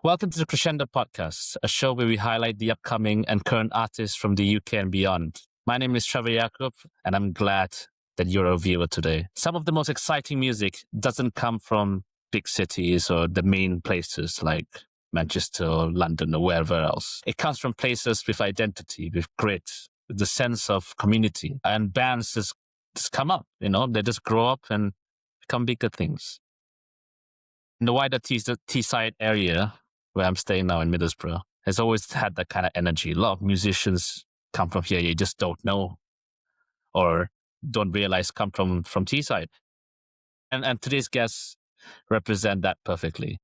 Welcome to the Crescendo Podcast, a show where we highlight the upcoming and current artists from the UK and beyond. My name is Trevor Jakob, and I'm glad that you're a viewer today. Some of the most exciting music doesn't come from big cities or the main places like Manchester or London or wherever else. It comes from places with identity, with grit, with the sense of community. And bands just come up, they just grow up and become bigger things. In the wider Teesside area, where I'm staying now in Middlesbrough, has always had that kind of energy. A lot of musicians come from here you just don't know or don't realize come from Teesside. And today's guests represent that perfectly.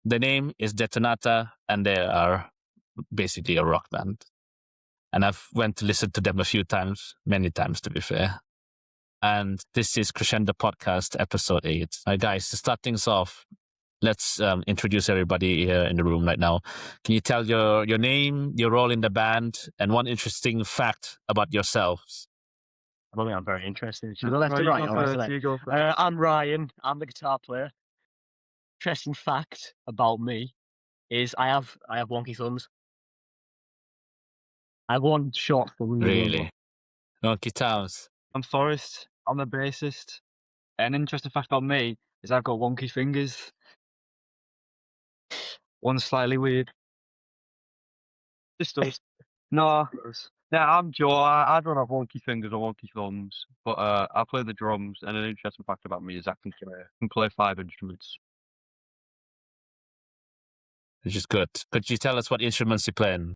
The name is Detonata, and they are basically a rock band. And I've went to listen to them a few times, many times to be fair. And this is Crescendo Podcast, episode 8. All right, guys, to start things off, let's introduce everybody here in the room right now. Can you tell your name, your role in the band, and one interesting fact about yourselves? I don't think I'm very interested. Should we go left to right? I'm Ryan. I'm the guitar player. Interesting fact about me is I have wonky thumbs. I have one short thumb. Really? Wonky thumbs. I'm Forrest. I'm the bassist. An interesting fact about me is I've got wonky fingers. One's slightly weird. Just does. No. Yeah, I'm Joe. I don't have wonky fingers or wonky thumbs, but I play the drums. And an interesting fact about me is I can play 5 instruments. Which is good. Could you tell us what instruments you play in?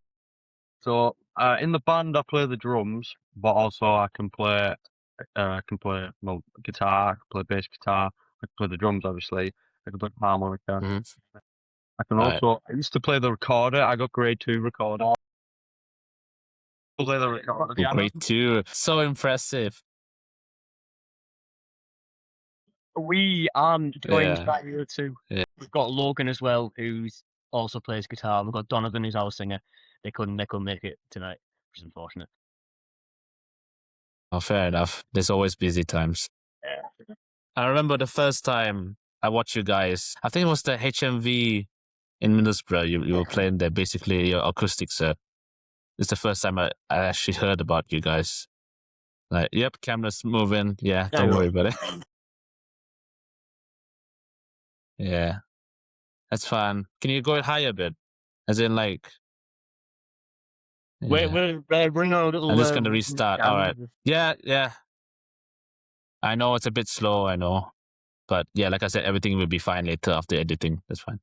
So in the band, I play the drums, but also I can play guitar. I can play bass guitar. I can play the drums, obviously. I can play harmonica. Mm-hmm. I can also. I used to play the recorder. I got grade 2 recorder. Play the recorder. Grade 2. So impressive. We aren't going Yeah. to too. Yeah. We've got Logan as well, who also plays guitar. We've got Donovan, who's our singer. They couldn't make it tonight, which is unfortunate. Oh, fair enough. There's always busy times. Yeah. I remember the first time I watched you guys. I think it was the HMV in Middlesbrough. You were playing there, basically your acoustic set. It's the first time I actually heard about you guys. Like, yep, camera's moving. Yeah, don't worry about it. Yeah, that's fun. Can you go higher a bit? As in, like... Yeah. We're bringing on a little... I'm just going to restart. All right. Yeah. I know it's a bit slow, I know. But yeah, like I said, everything will be fine later after editing. That's fine.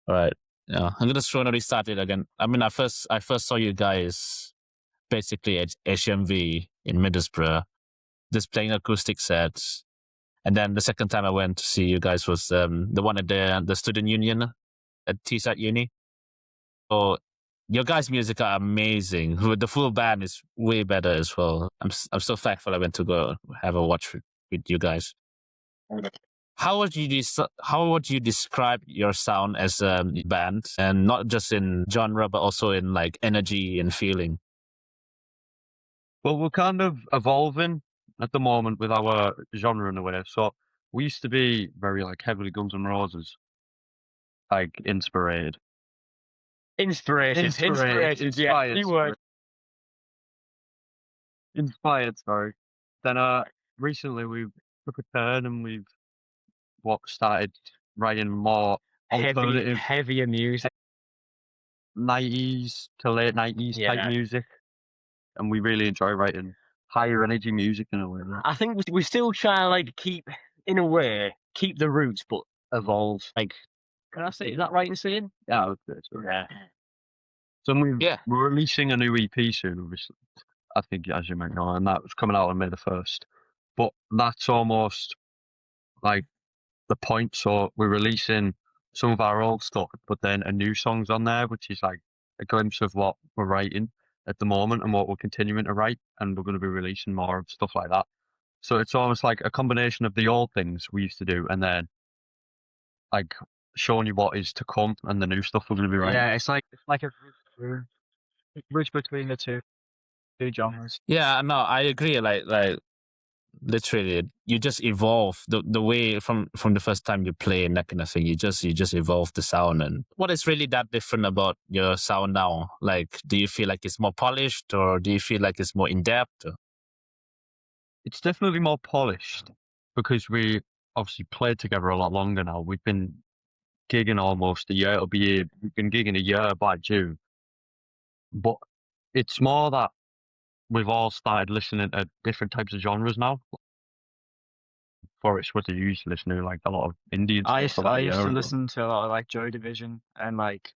All right. Yeah, I'm gonna try to restart it again. I mean, I first saw you guys basically at HMV in Middlesbrough, just playing acoustic sets, and then the second time I went to see you guys was the one at the student union at Teeside Uni. So your guys' music are amazing. The full band is way better as well. I'm so thankful I went to go have a watch with you guys. How would you describe your sound as a band, and not just in genre, but also in like energy and feeling? Well, we're kind of evolving at the moment with our genre in a way. So we used to be very like heavily Guns N' Roses, like inspired. Inspirations, yeah. Keyword. Inspired, sorry. Then recently we took a turn and we've started writing more alternative, heavier music, 90s to late 90s type music, and we really enjoy writing higher energy music in a way. I think we still try to like keep the roots, but evolve. Like, can I say, is that right in saying? Yeah, yeah. So we're releasing a new EP soon, obviously. I think, as you might know, and that was coming out on May the 1st. But that's almost like the point. So we're releasing some of our old stuff, but then a new song's on there, which is like a glimpse of what we're writing at the moment and what we're continuing to write, and we're going to be releasing more of stuff like that. So it's almost like a combination of the old things we used to do, and then like showing you what is to come and the new stuff we're going to be writing. Yeah, it's like a bridge between the two genres. Yeah, no, I agree. Like literally, you just evolve the way from the first time you play and that kind of thing. You just evolve the sound. And what is really that different about your sound now? Like, do you feel like it's more polished, or do you feel like it's more in depth? It's definitely more polished because we obviously played together a lot longer now. We've been gigging almost a year. We've been gigging a year by June. But it's more that we've all started listening to different types of genres now. Before it's what you used to listen to, like a lot of indie and stuff. I used to listen to a lot of like Joy Division and like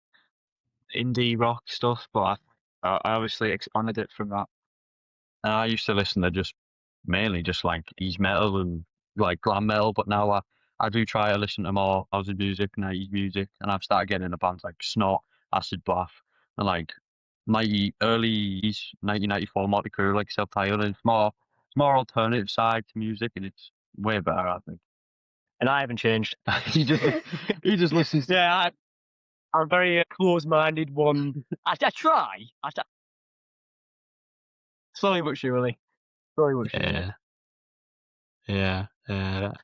indie rock stuff, but I obviously expanded it from that. And I used to listen to mainly just like ease metal and like glam metal, but now I do try to listen to more house music, 90s music, and I've started getting into bands like Snot, Acid Bath, and like early 1994 Motley Crue, like Self-Titled, and it's more alternative side to music, and it's way better, I think. And I haven't changed. he just listens. Yeah, I'm a very close-minded one. I try. Slowly but surely. Yeah.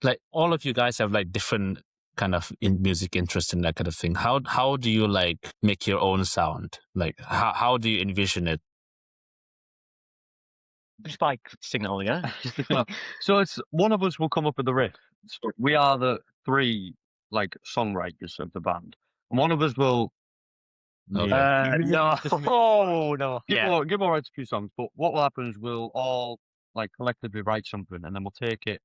Like all of you guys have like different kind of music interest and that kind of thing. How do you like make your own sound? Like how do you envision it? Just by singing all together. So it's one of us will come up with the riff. So we are the three like songwriters of the band, and one of us will. No. Oh no. Give more write a few songs, but what will happen is we'll all like collectively write something, and then we'll take it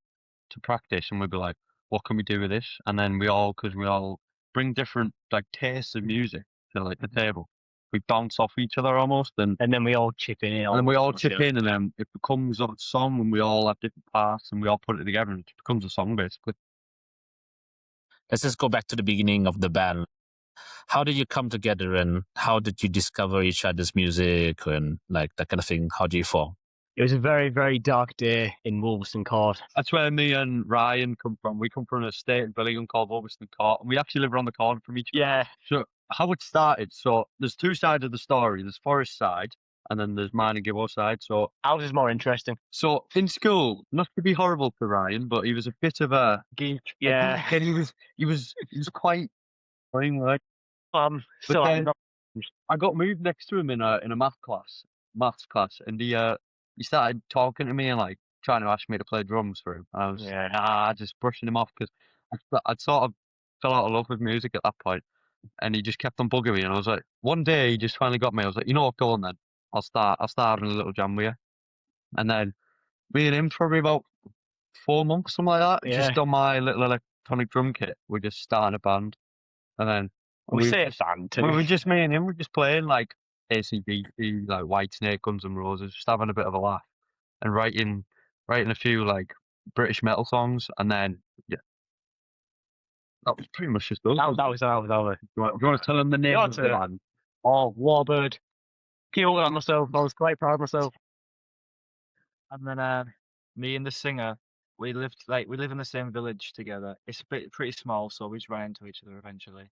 to practice, and we'll be like, "What can we do with this?" And then because we all bring different like tastes of music to like the table, we bounce off each other almost, and then we all chip in. And then we all chip in, and then it becomes a song, and we all have different parts, and we all put it together, and it becomes a song basically. Let's just go back to the beginning of the band. How did you come together, and how did you discover each other's music and like that kind of thing? How do you form? It was a very, very dark day in Wolverstone Court. That's where me and Ryan come from. We come from an estate in Billingham called Wolverstone Court, and we actually live around the corner from each other. Yeah. So how it started, so there's two sides of the story. There's Forest side, and then there's mine and Gibbo side. So ours is more interesting. So in school, not to be horrible to Ryan, but he was a bit of a geek. Yeah. And he was quite like so I got moved next to him in a maths class, and he started talking to me and like trying to ask me to play drums for him. And I was just brushing him off because I'd sort of fell out of love with music at that point, and he just kept on bugging me. And I was like, one day he just finally got me. I was like, you know what, go on then. I'll start having a little jam with you. And then me and him for probably about 4 months, something like that. Just on my little electronic drum kit, we just started a band, and then we say a band too. We were just me and him. We're just playing like AC/DC, like Whitesnake, Guns N' Roses, just having a bit of a laugh, and writing a few like British metal songs, and then that was pretty much just us. That was our. Do you want to tell them the name of the band? Oh, Warbird. Killed on myself. I was quite proud of myself. And then me and the singer, we live in the same village together. It's pretty small, so we just ran into each other eventually.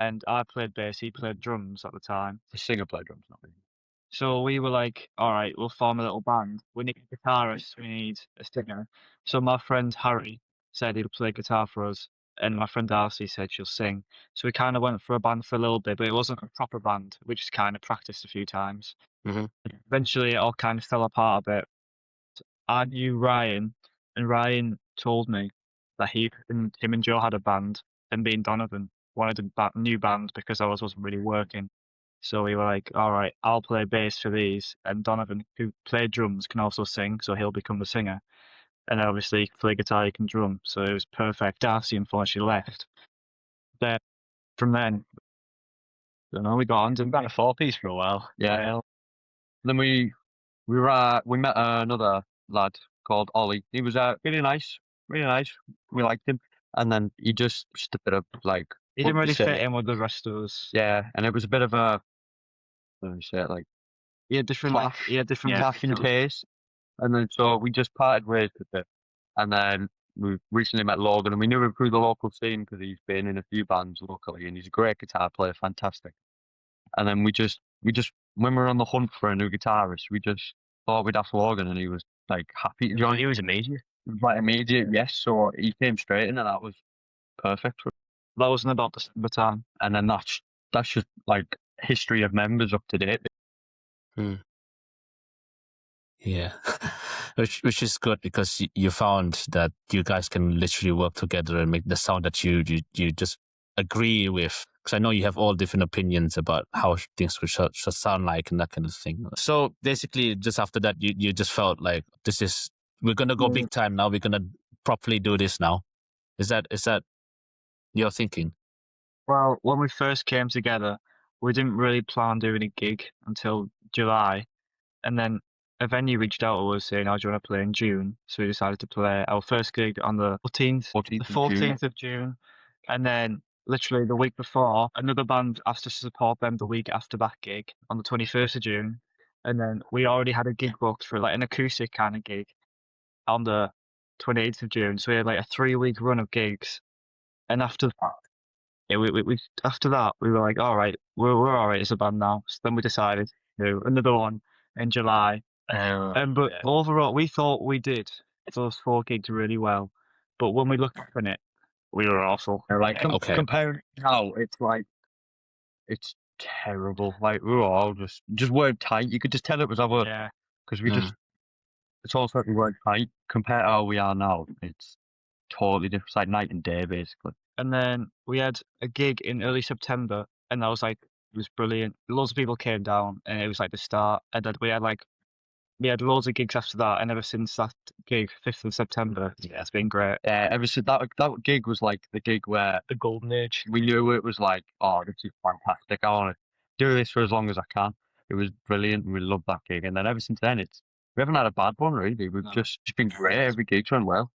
And I played bass, he played drums at the time. The singer played drums, not me. So we were like, all right, we'll form a little band. We need a guitarist, we need a singer. So my friend Harry said he'll play guitar for us, and my friend Darcy said she'll sing. So we kind of went for a band for a little bit, but it wasn't a proper band. We just kind of practiced a few times. Mm-hmm. Eventually, it all kind of fell apart a bit. I knew Ryan, and Ryan told me that him and Joe had a band, and me and Donovan wanted a new band because ours wasn't really working. So we were like, all right, I'll play bass for these, and Donovan, who played drums, can also sing, so he'll become the singer. And obviously, he can play guitar, he can drum, so it was perfect. Darcy unfortunately left. Then, from then, I don't know, we got on to about a 4-piece for a while. Yeah. Then we met another lad called Ollie. He was really nice. We liked him. And then he just a bit of like, he didn't really fit in with the rest of us. Yeah, and it was a bit of a, let me say it, like, he had different clash in taste. And then so we just parted ways with it. And then we recently met Logan, and we knew him through the local scene because he's been in a few bands locally, and he's a great guitar player, fantastic. And then we just when we were on the hunt for a new guitarist, we just thought we'd ask Logan, and he was like happy to join. He was amazing. It was like immediate yes, so he came straight in and that was perfect. That wasn't about the time. And then that's just like history of members up to date. Yeah, which is good because you found that you guys can literally work together and make the sound that you just agree with. Because I know you have all different opinions about how things should sound like and that kind of thing. So basically, just after that, you just felt like we're gonna go big time now. We're gonna properly do this now. Is that your thinking? Well, when we first came together, we didn't really plan on doing a gig until July. And then a venue reached out to us saying, "Oh, do you want to play in June?" So we decided to play our first gig on the 14th of June. And then literally the week before, another band asked us to support them the week after that gig on the 21st of June. And then we already had a gig booked for like an acoustic kind of gig on the 28th of June. So we had like a 3-week run of gigs. And after that, after that, we were like, all right, we're all right as a band now. So then we decided to do another one in July. But overall, we thought we did those 4 gigs really well. But when we looked back on it, we were awful. Like comparing now, it's terrible. Like we were all just weren't tight. You could just tell it was our because we just it's all we weren't tight compared to how we are now. It's totally different. It's like night and day basically. And then we had a gig in early September, and that was like it was brilliant. Loads of people came down, and it was like the start. And then we had loads of gigs after that, and ever since that gig, 5th of September, yeah, it's been great. Ever since that gig was like the gig where the golden age. We knew it was like, oh, this is fantastic. I want to do this for as long as I can. It was brilliant, and we loved that gig. And then ever since then, we haven't had a bad one really. We've just been great. Every gig's went well.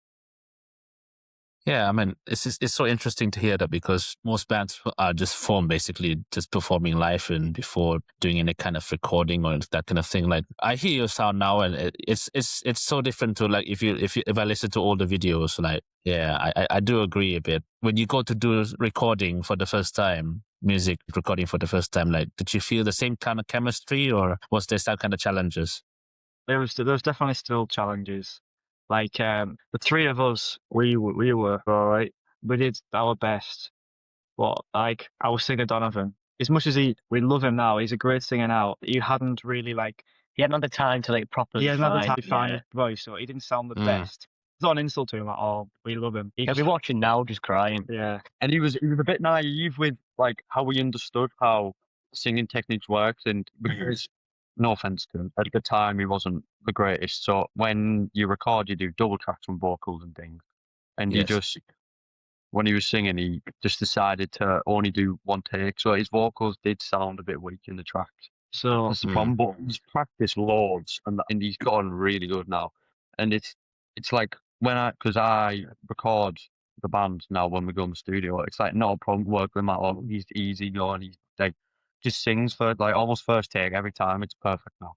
Yeah, I mean, it's so interesting to hear that because most bands are just formed basically just performing live and before doing any kind of recording or that kind of thing. Like I hear your sound now, and it's so different to like if I listen to all the videos. Like yeah, I do agree a bit. When you go to do recording for the first time, music recording for the first time, like did you feel the same kind of chemistry, or was there some kind of challenges? There was definitely still challenges. Like the 3 of us, we were all right. We did our best. But like our singer Donovan, as much as we love him now, he's a great singer now. He hadn't really he hadn't had the time to like properly define his voice, so he didn't sound the best. It's not an insult to him at all. We love him. He'll be watching now, just crying. Yeah, and he was a bit naive with like how he understood how singing techniques worked, and because no offense to him, at the time he wasn't the greatest. So when you record, you do double tracks on vocals and things, and when he was singing, he just decided to only do one take. So his vocals did sound a bit weak in the tracks. So that's the problem. But he's practiced loads, and he's gotten really good now. And it's like because I record the band now when we go in the studio, it's like not a problem working with Matt. He's easy going. He's like just sings for like almost first take every time. It's perfect now.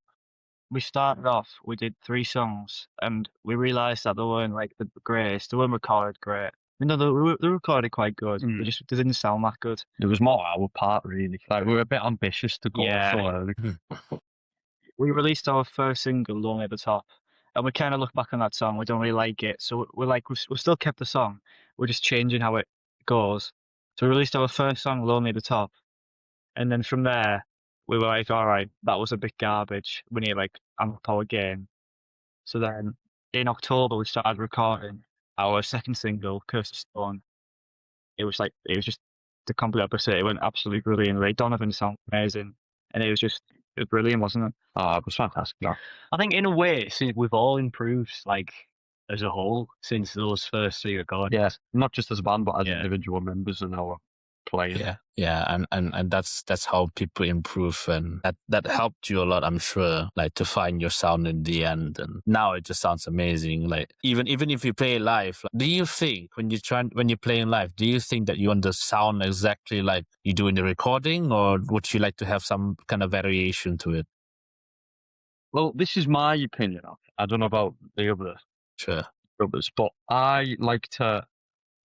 We started off, we did 3 songs, and we realised that they weren't like the greatest. They weren't recorded great. No, they recorded quite good. They didn't sound that good. It was more our part, really. Like we were a bit ambitious to go so early. We released our first single, Lonely at the Top, and we kind of look back on that song. We don't really like it, so we still kept the song. We're just changing how it goes. So we released our first song, Lonely at the Top, and then from there we were like, all right, that was a bit garbage. We need like amp up our game. So then in October we started recording our second single, Curse of Stone. It was just the complete opposite. It went absolutely brilliant. Like Donovan sounded amazing, and it was brilliant, wasn't it? Oh, it was fantastic. Yeah. I think in a way, we've all improved like as a whole since those first 3 recordings. Yeah, not just as a band, but as individual members and our playing. Yeah, and that's how people improve, and that helped you a lot, I'm sure, like to find your sound in the end. And now it just sounds amazing. Like even if you play live, do you think when you're playing live, do you think that you want to sound exactly like you do in the recording, or would you like to have some kind of variation to it? Well, this is my opinion. I don't know about the others, but I like to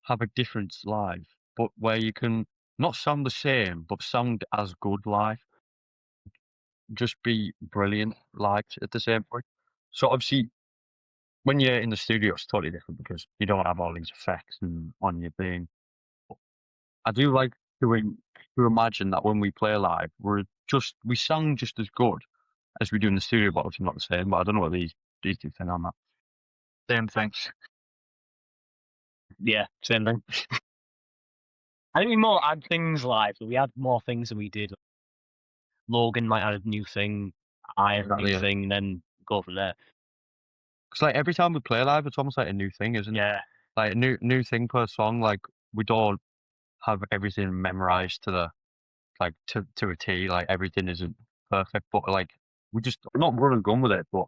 have a difference live, but where you can not sound the same, but sound as good live. Just be brilliant live at the same point. So obviously, when you're in the studio, it's totally different because you don't have all these effects and on your thing. I do like to imagine that when we play live, we sound just as good as we do in the studio, but obviously not the same. But I don't know what these do think on that. Same thing. Yeah, same thing. I think we more add things live. We add more things than we did. Logan might add a new thing, I add a new thing, and then go from there. Because like every time we play live, it's almost like a new thing, isn't it? Yeah. Like a new thing per song. Like we don't have everything memorized to the to a T. Like everything isn't perfect, but like we just not run and gun with it, but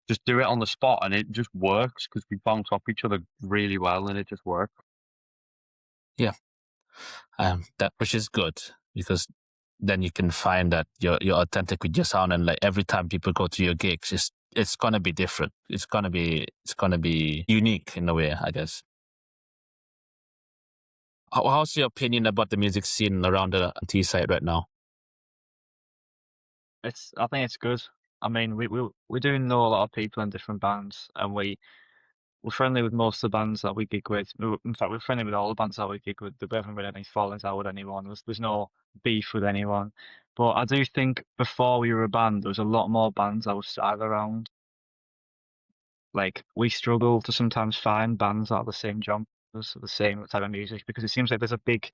just do it on the spot, and it just works because we bounce off each other really well, and it just works. Yeah, which is good because then you can find that you're authentic with your sound, and like every time people go to your gigs, it's gonna be different. It's gonna be unique in a way, I guess. How's your opinion about the music scene around the Teesside right now? I think it's good. I mean, we do know a lot of people in different bands, and we're friendly with most of the bands that we gig with. In fact, we're friendly with all the bands that we gig with. We haven't really any fallings out with anyone. There's no beef with anyone. But I do think before we were a band, there was a lot more bands outside around. Like, we struggle to sometimes find bands that are the same genres, the same type of music, because it seems like there's a big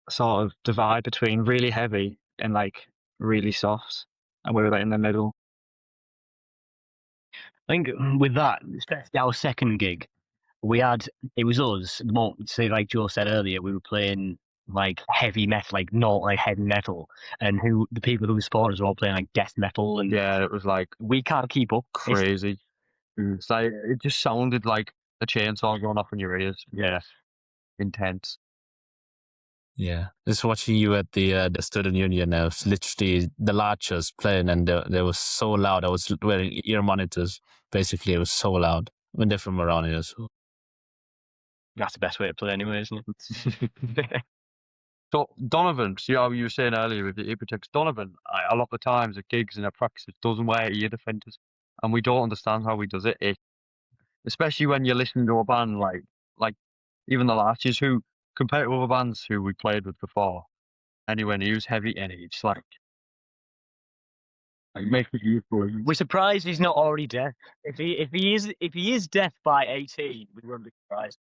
sort of divide between really heavy and like really soft, and we were like in the middle. I think with that, especially our second gig, it was us. Say, like Joe said earlier, we were playing like heavy metal, like not like heavy metal, and the people who supported us were all playing like death metal, and yeah, it was like we can't keep up. Crazy. It's like it just sounded like a chainsaw going off in your ears. Yeah, intense. Yeah, just watching you at the student union, I was literally the larchers playing, and they was so loud. I was wearing ear monitors. Basically, it was so loud when they're from around here. So that's the best way to play, anyway, isn't it? So Donovan, see how you were saying earlier with the ear protectors. Donovan, a lot of the times at gigs and at practices, doesn't wear ear defenders, and we don't understand how he does it. Especially when you're listening to a band like even the Larches, who compared to other bands who we played with before, anywhere near as heavy, and it's like makes it useful. We're surprised he's not already deaf. If he is deaf by 18, we wouldn't be surprised.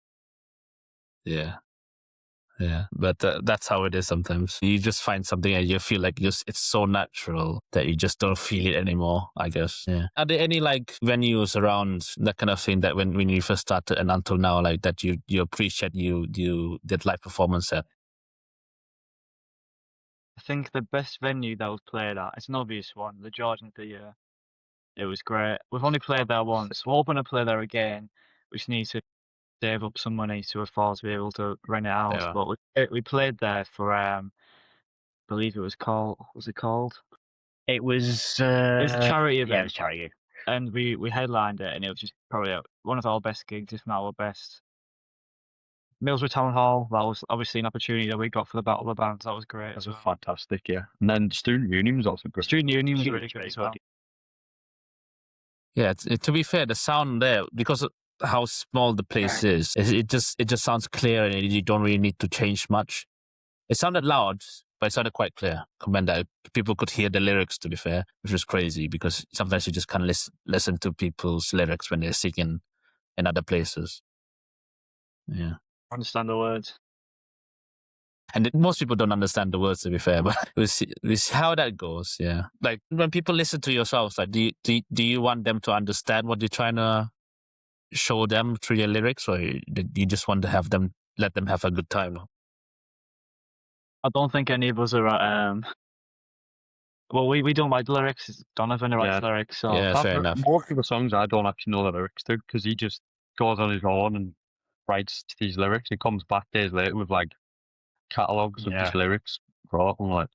yeah, but that's how it is sometimes. You just find something and you feel like it's so natural that you just don't feel it anymore, I guess. Yeah. Are there any like venues around that kind of thing that when you first started and until now, like that you appreciate you did live performance at? I think the best venue that we've played at, it's an obvious one, the Georgian Theatre. It was great. We've only played there once. We're hoping to play there again. We just need to save up some money to afford to be able to rent it out. Yeah. But we played there for I believe it was called. What was it called? It was It was a charity event. Yeah, it was a charity. And we headlined it, and it was just probably one of our best gigs, if not our best. Millsborough Town Hall, that was obviously an opportunity that we got for the Battle of the Bands. That was great. That was fantastic, yeah. And then Student Union was also great. Student Union was really good as well. Yeah, to be fair, the sound there, because of how small the place is, it just sounds clear, and you don't really need to change much. It sounded loud, but it sounded quite clear. Comment that people could hear the lyrics, to be fair, which was crazy because sometimes you just can't listen to people's lyrics when they're singing in other places. Yeah. Understand the words. And most people don't understand the words, to be fair, but we'll see how that goes. Yeah. Like when people listen to yourselves, like do you want them to understand what you're trying to show them through your lyrics, or you just want to let them have a good time? I don't think any of us are. Well, we don't write lyrics. Donovan writes lyrics. So yeah, fair enough. Most of the songs I don't actually know the lyrics to because he just goes on his own and writes these lyrics. He comes back days later with like catalogs of these lyrics. Bro, I'm like,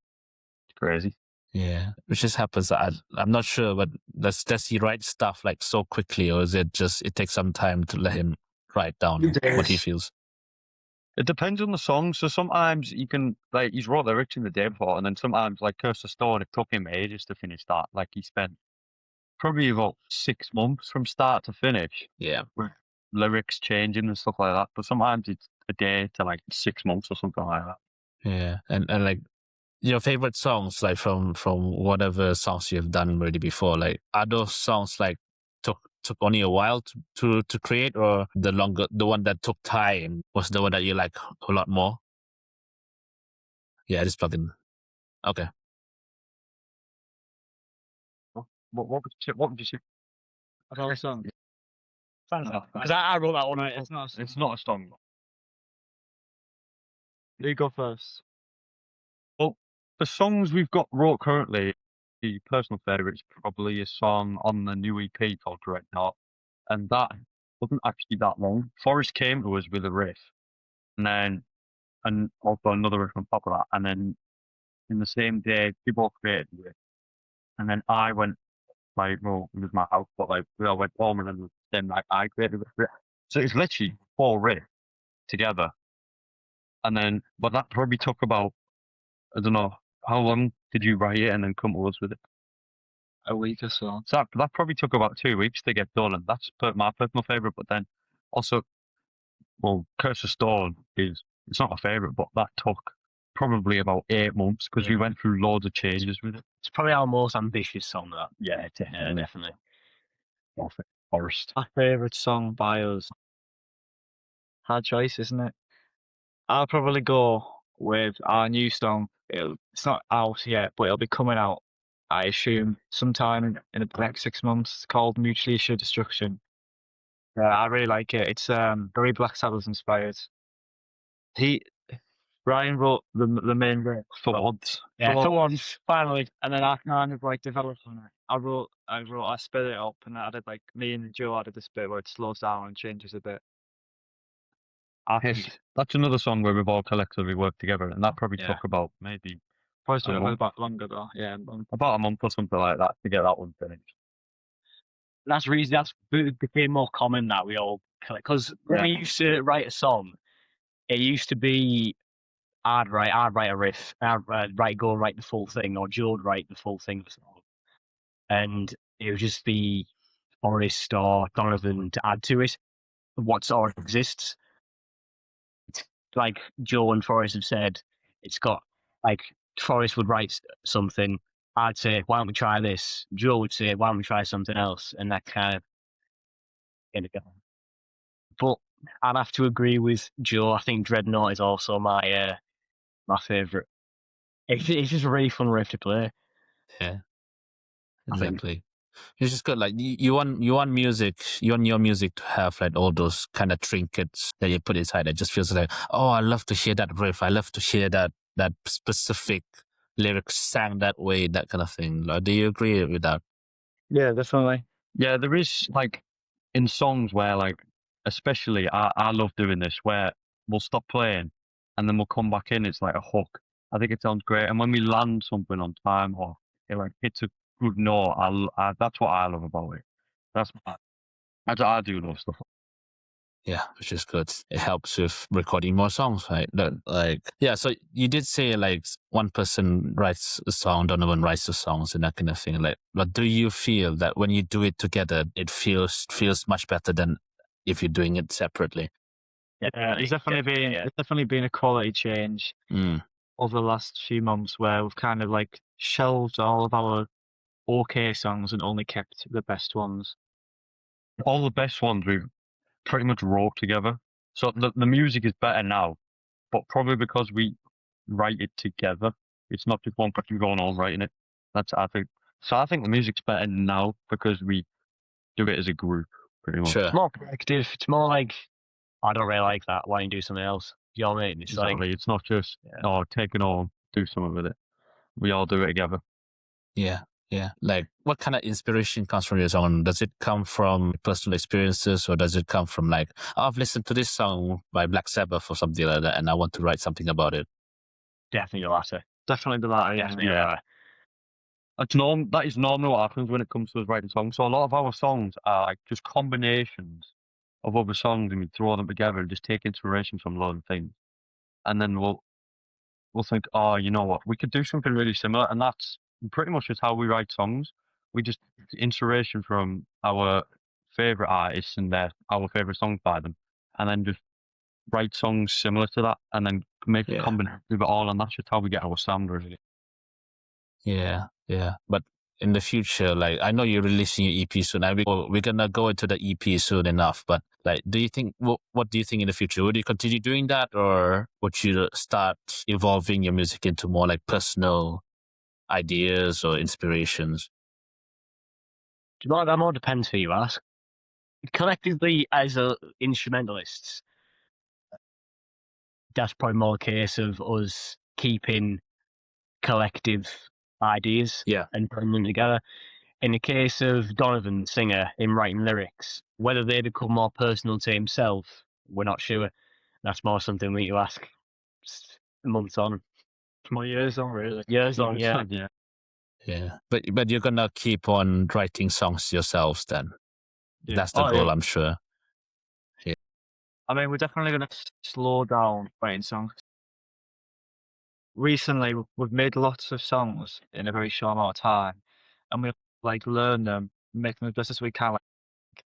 it's crazy. Yeah, which just happens. I'm not sure, but does he write stuff like so quickly, or is it just it takes some time to let him write down what he feels? It depends on the song. So sometimes you can like he's wrote lyrics in the day before, and then sometimes like Curse of Stone, it took him ages to finish that. Like he spent probably about 6 months from start to finish. Yeah. With lyrics changing and stuff like that. But sometimes it's a day to like 6 months or something like that. Yeah. And like your favorite songs, like from whatever songs you've done already before, like are those songs like took only a while to create, or the one that took time was the one that you like a lot more? Yeah, I just plugged in. Okay. What would you say? About a song. Because I wrote that one. It's not. It's not a song. You go first. Well, the songs we've got wrote currently, the personal favourite is probably a song on the new EP called Detonata, and that wasn't actually that long. Forrest came to us with a riff, and also another riff on top of that, and then in the same day we both created the riff, and then I went like, well, it was my house, but like we all went home, and then like I created the riff. So it's literally 4 riffs together, and then but that probably took about, I don't know, how long did you write it and then come to us with it? A week or so. So that probably took about 2 weeks to get done, and that's my personal favourite. But then also, well, Curse of Stone it's not my favourite, but that took probably about 8 months because we went through loads of changes with it. It's probably our most ambitious song, that. Yeah, Definitely. Forest. My favourite song by us. Hard choice, isn't it? I'll probably go with our new song. It's not out yet, but it'll be coming out, I assume, sometime in the next 6 months. It's called Mutually Assured Destruction. Yeah, I really like it. It's very Black Sabbath inspired. Ryan wrote the main riff For once. Yeah, for once, finally, and then I kind of like developed on it. I sped it up, and I did like me and Joe added this bit where it slows down and changes a bit. That's another song where we've all collectively worked together, and that probably took about maybe Probably took a little bit longer though. Yeah, about a month or something like that to get that one finished. That's the reason it became more common that we all collect. Because when we used to write a song, it used to be I'd write a riff, go and write the full thing, or Joe would write the full thing, and it would just be Forrest or Donovan to add to it what already exists. Like Joe and Forrest have said, it's got like Forrest would write something, I'd say, why don't we try this? Joe would say, why don't we try something else? And that kind of get it going. But I'd have to agree with Joe. I think Dreadnought is also my favourite. It's just a really fun riff to play. Yeah, exactly. It's just good. Like you want your music to have like all those kind of trinkets that you put inside. It just feels like, oh, I love to hear that riff. I love to hear that specific lyrics sang that way, that kind of thing. Like, do you agree with that? Yeah, definitely. Yeah, there is like in songs where like, especially I love doing this where we'll stop playing and then we'll come back in. It's like a hook. I think it sounds great. And when we land something on time or it like hits a good note, that's what I love about it. That's I do love stuff. Yeah, which is good. It helps with recording more songs, right? Yeah. So you did say like one person writes a song, Donovan writes the songs, and that kind of thing. Like, but do you feel that when you do it together, it feels much better than if you're doing it separately? Yeah, it's definitely been a quality change over the last few months where we've kind of like shelved all of our okay songs and only kept the best ones. All the best ones we've pretty much wrote together. So the music is better now, but probably because we write it together. It's not just one person going on writing it. I think the music's better now because we do it as a group, pretty much. Sure. It's more productive. It's more like, I don't really like that. Why don't you do something else? You know what I mean? It's exactly. like, it's not just take it on, do something with it. We all do it together. Yeah. Yeah. Like, what kind of inspiration comes from your song? Does it come from personal experiences, or does it come from like, oh, I've listened to this song by Black Sabbath or something like that, and I want to write something about it? definitely the latter. Definitely the latter. Yeah. That is normally what happens when it comes to us writing songs. So a lot of our songs are like just combinations of other songs, and we throw them together and just take inspiration from a lot of things. And then we'll think, oh, you know what, we could do something really similar. And that's pretty much just how we write songs. we just inspiration from our favorite artists and our favorite songs by them, and then just write songs similar to that, and then make a combination of it all, and that's just how we get our sound, really. Yeah, yeah. But in the future, like, I know you're releasing your EP soon, and we're gonna go into the EP soon enough. But like, do you think what do you think in the future? Would you continue doing that, or would you start evolving your music into more like personal ideas or inspirations? Do you know what? That more depends who you ask. Collectively, as instrumentalists, that's probably more a case of us keeping collective ideas and putting them together. In the case of Donovan, singer, in writing lyrics, whether they become more personal to himself, we're not sure. That's more something we need to ask months on. More years on, really. Years on, yeah. Yeah. But you're gonna keep on writing songs yourselves then. Yeah. That's the goal, I'm sure. Yeah. I mean, we're definitely gonna slow down writing songs. Recently, we've made lots of songs in a very short amount of time, and we like learn them, make them as best as we can. Like,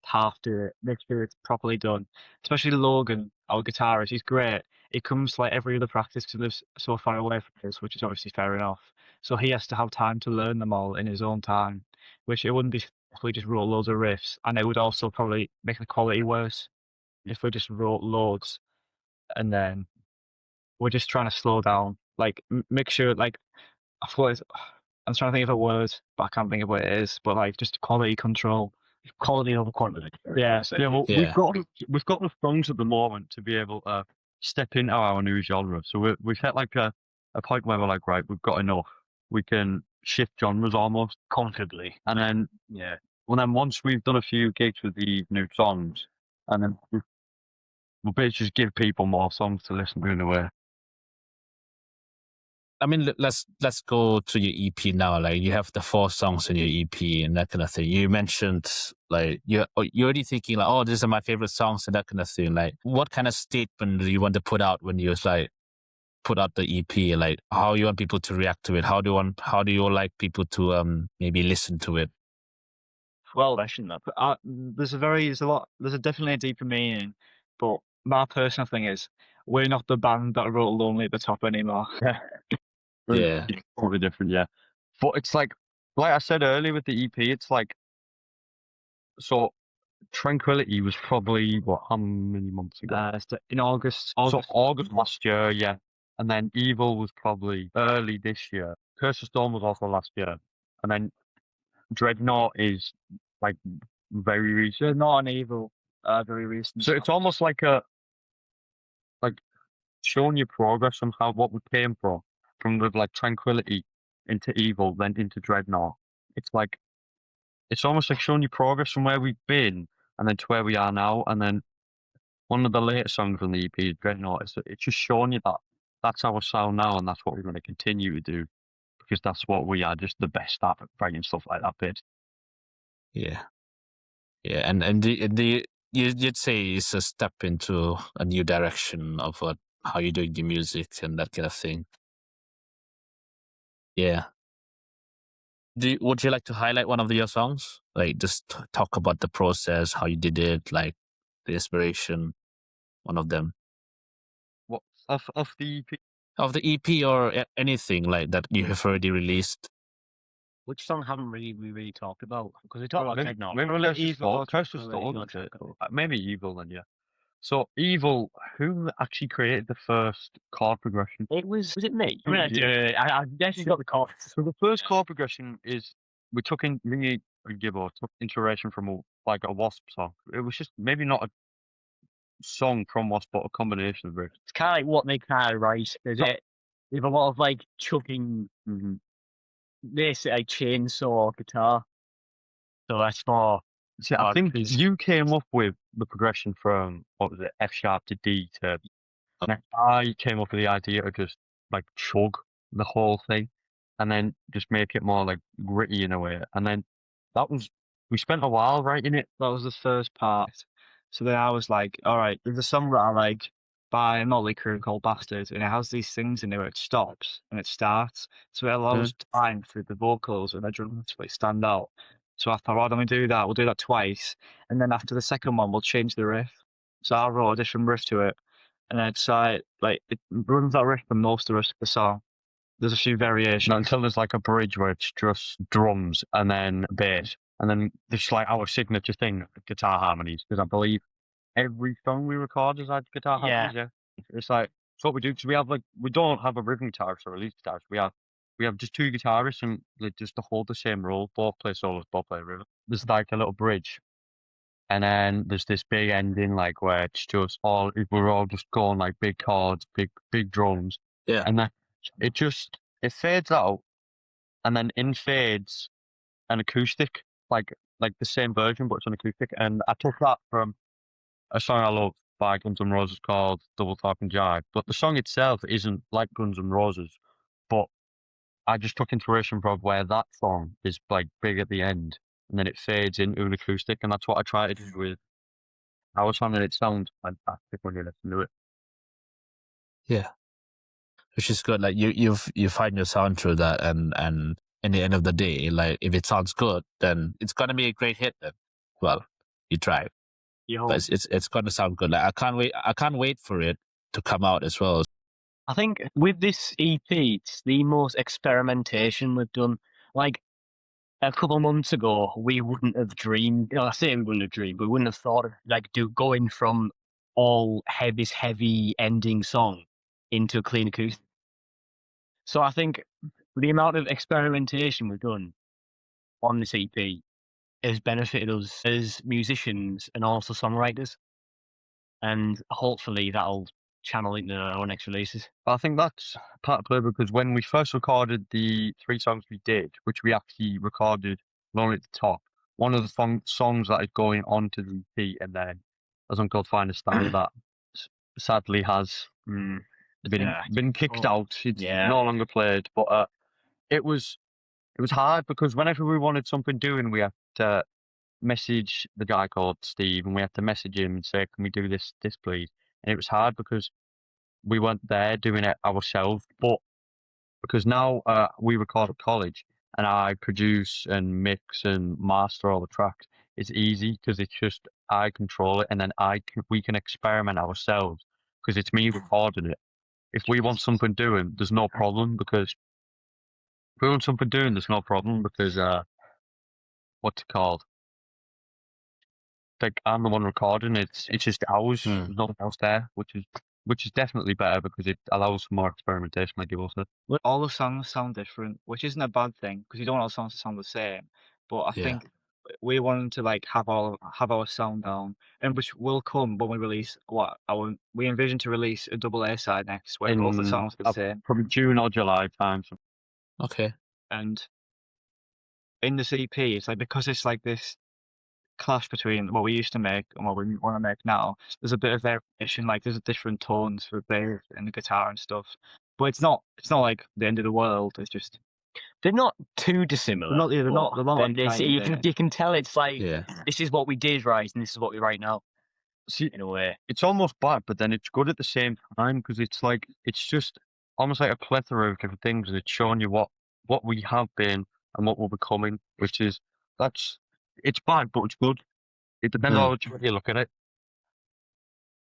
half do it, make sure it's properly done. Especially Logan, our guitarist, he's great. He comes like every other practice because he lives so far away from us, which is obviously fair enough. So he has to have time to learn them all in his own time, which it wouldn't be if we just wrote loads of riffs, and it would also probably make the quality worse if we just wrote loads and then we're just trying to slow down, like make sure, like I thought I'm trying to think of a word, but I can't think of what it is. But like just quality control, quality over quantity. Yeah, Yeah. Well, we've got the songs at the moment to be able to step into our new genre. So we've hit like a point where we're like, right, we've got enough. We can shift genres almost comfortably, and then well, then once we've done a few gigs with the new songs, and then we'll basically just give people more songs to listen to in a way. I mean, let's go to your EP now. Like, you have the 4 songs in your EP and that kind of thing. You mentioned like you're already thinking like, oh, these are my favorite songs and that kind of thing. Like, what kind of statement do you want to put out when you like put out the EP? Like, how you want people to react to it? How do you like people to maybe listen to it? Well, there's definitely a deeper meaning, but my personal thing is we're not the band that wrote Lonely at the Top anymore. Yeah. Totally different, yeah. But it's like I said earlier with the EP, it's like, so Tranquility was probably, how many months ago? In August. So August last year, yeah. And then Evil was probably early this year. Curse of Storm was also last year. And then Dreadnought is like very recent. Dreadnought and Evil are very recent. So it's almost like showing your progress from what we came from the like Tranquility into Evil, then into Dreadnought. It's almost like showing you progress from where we've been and then to where we are now. And then one of the later songs on the EP is Dreadnought. It's just showing you that that's our sound now, and that's what we're going to continue to do, because that's what we are, just the best at writing stuff like that bit. Yeah. Yeah. And you'd say it's a step into a new direction of how you're doing your music and that kind of thing. Yeah. Would you like to highlight one of your songs? Like, just talk about the process, how you did it, like the inspiration, one of them. What of the EP? Of the EP or anything like that you have already released. Which song haven't we really talked about? Because we talked about Dreadnought. Maybe Evil then, yeah. So Evil, who actually created the first chord progression? Was it me? I definitely got the chord. So the first chord progression is me and Gibbo took inspiration from a Wasp song. It was just maybe not a song from Wasp, but a combination of it. It's kind of like what they kind of write. There's a lot of like chugging, this like chainsaw guitar. So that's more. See, I think you came up with the progression from, what was it, F sharp to D to. And I came up with the idea to just like chug the whole thing, and then just make it more like gritty in a way. And then we spent a while writing it. That was the first part. So then I was like, all right, there's a song that I like. by a Motley Crue called Bastards, and it has these things in there where it stops and it starts, so it allows time for the vocals and the drums to like stand out. So I thought, why don't we do that? We'll do that twice, and then after the second one, we'll change the riff. So I wrote a different riff to it, and then it runs that riff for most of the rest of the song. There's a few variations. No, until there's like a bridge where it's just drums and then bass, and then there's like our signature thing, guitar harmonies, because I believe every song we record has had guitar harmonies. Yeah, it's like it's what we do because we don't have a rhythm guitarist or a lead guitarist. We have just two guitarists and like just to hold the same role. Both play solos, both play rhythm. There's like a little bridge, and then there's this big ending like where it's just we're all just going like big chords, big drums. Yeah, and then it fades out, and then in fades an acoustic, like the same version, but it's an acoustic. And I took that from a song I love by Guns N' Roses called Double Talk and Jive. But the song itself isn't like Guns N' Roses, but I just took inspiration from where that song is like big at the end, and then it fades into an acoustic, and that's what I try to do with our song, and it sounds fantastic when you listen to it. Yeah, which is good. Like you find your sound through that, and in the end of the day, like if it sounds good, then it's gonna be a great hit. Then, well, you try, but it's gonna sound good. Like I can't wait for it to come out as well. I think with this EP, it's the most experimentation we've done. Like a couple of months ago, we wouldn't have dreamed. I say we wouldn't have dreamed, but we wouldn't have thought of going from all this heavy ending song into a clean acoustic. So I think the amount of experimentation we've done on this EP has benefited us as musicians and also songwriters, and hopefully that'll channel into our next releases. I think that's part of play because when we first recorded the 3 songs we did, which we actually recorded along at the top, one of the songs that is going onto the EP, and then as Uncle Find a Stand that sadly has been kicked out. It's no longer played, but it was hard because whenever we wanted something doing, we had to message the guy called Steve, and we had to message him and say, "Can we do this please?" And it was hard because we weren't there doing it ourselves, but because now we record at college and I produce and mix and master all the tracks, it's easy because it's just I control it, and then we can experiment ourselves because it's me recording it. If we want something doing, there's no problem because what's it called? Like I'm the one recording. It's just ours. There's nothing else there, which is definitely better because it allows for more experimentation, like you all said. All the songs sound different, which isn't a bad thing because you don't want all songs to sound the same. But I think we wanted to like have our sound down, and which will come when we release we envision to release a double A side next, where all the songs are the same. Probably June or July time. So. Okay. And in this EP, it's like because it's like this clash between what we used to make and what we want to make now. There's a bit of variation, like there's different tones for bass and the guitar and stuff. But it's not like the end of the world. It's just they're not too dissimilar. They're not you can tell it's like this is what we did right and this is what we write now. See, in a way, it's almost bad, but then it's good at the same time because it's just almost like a plethora of different things, and it's showing you what we have been and what we're becoming, which is it's bad, but it's good. It depends on how you look at it.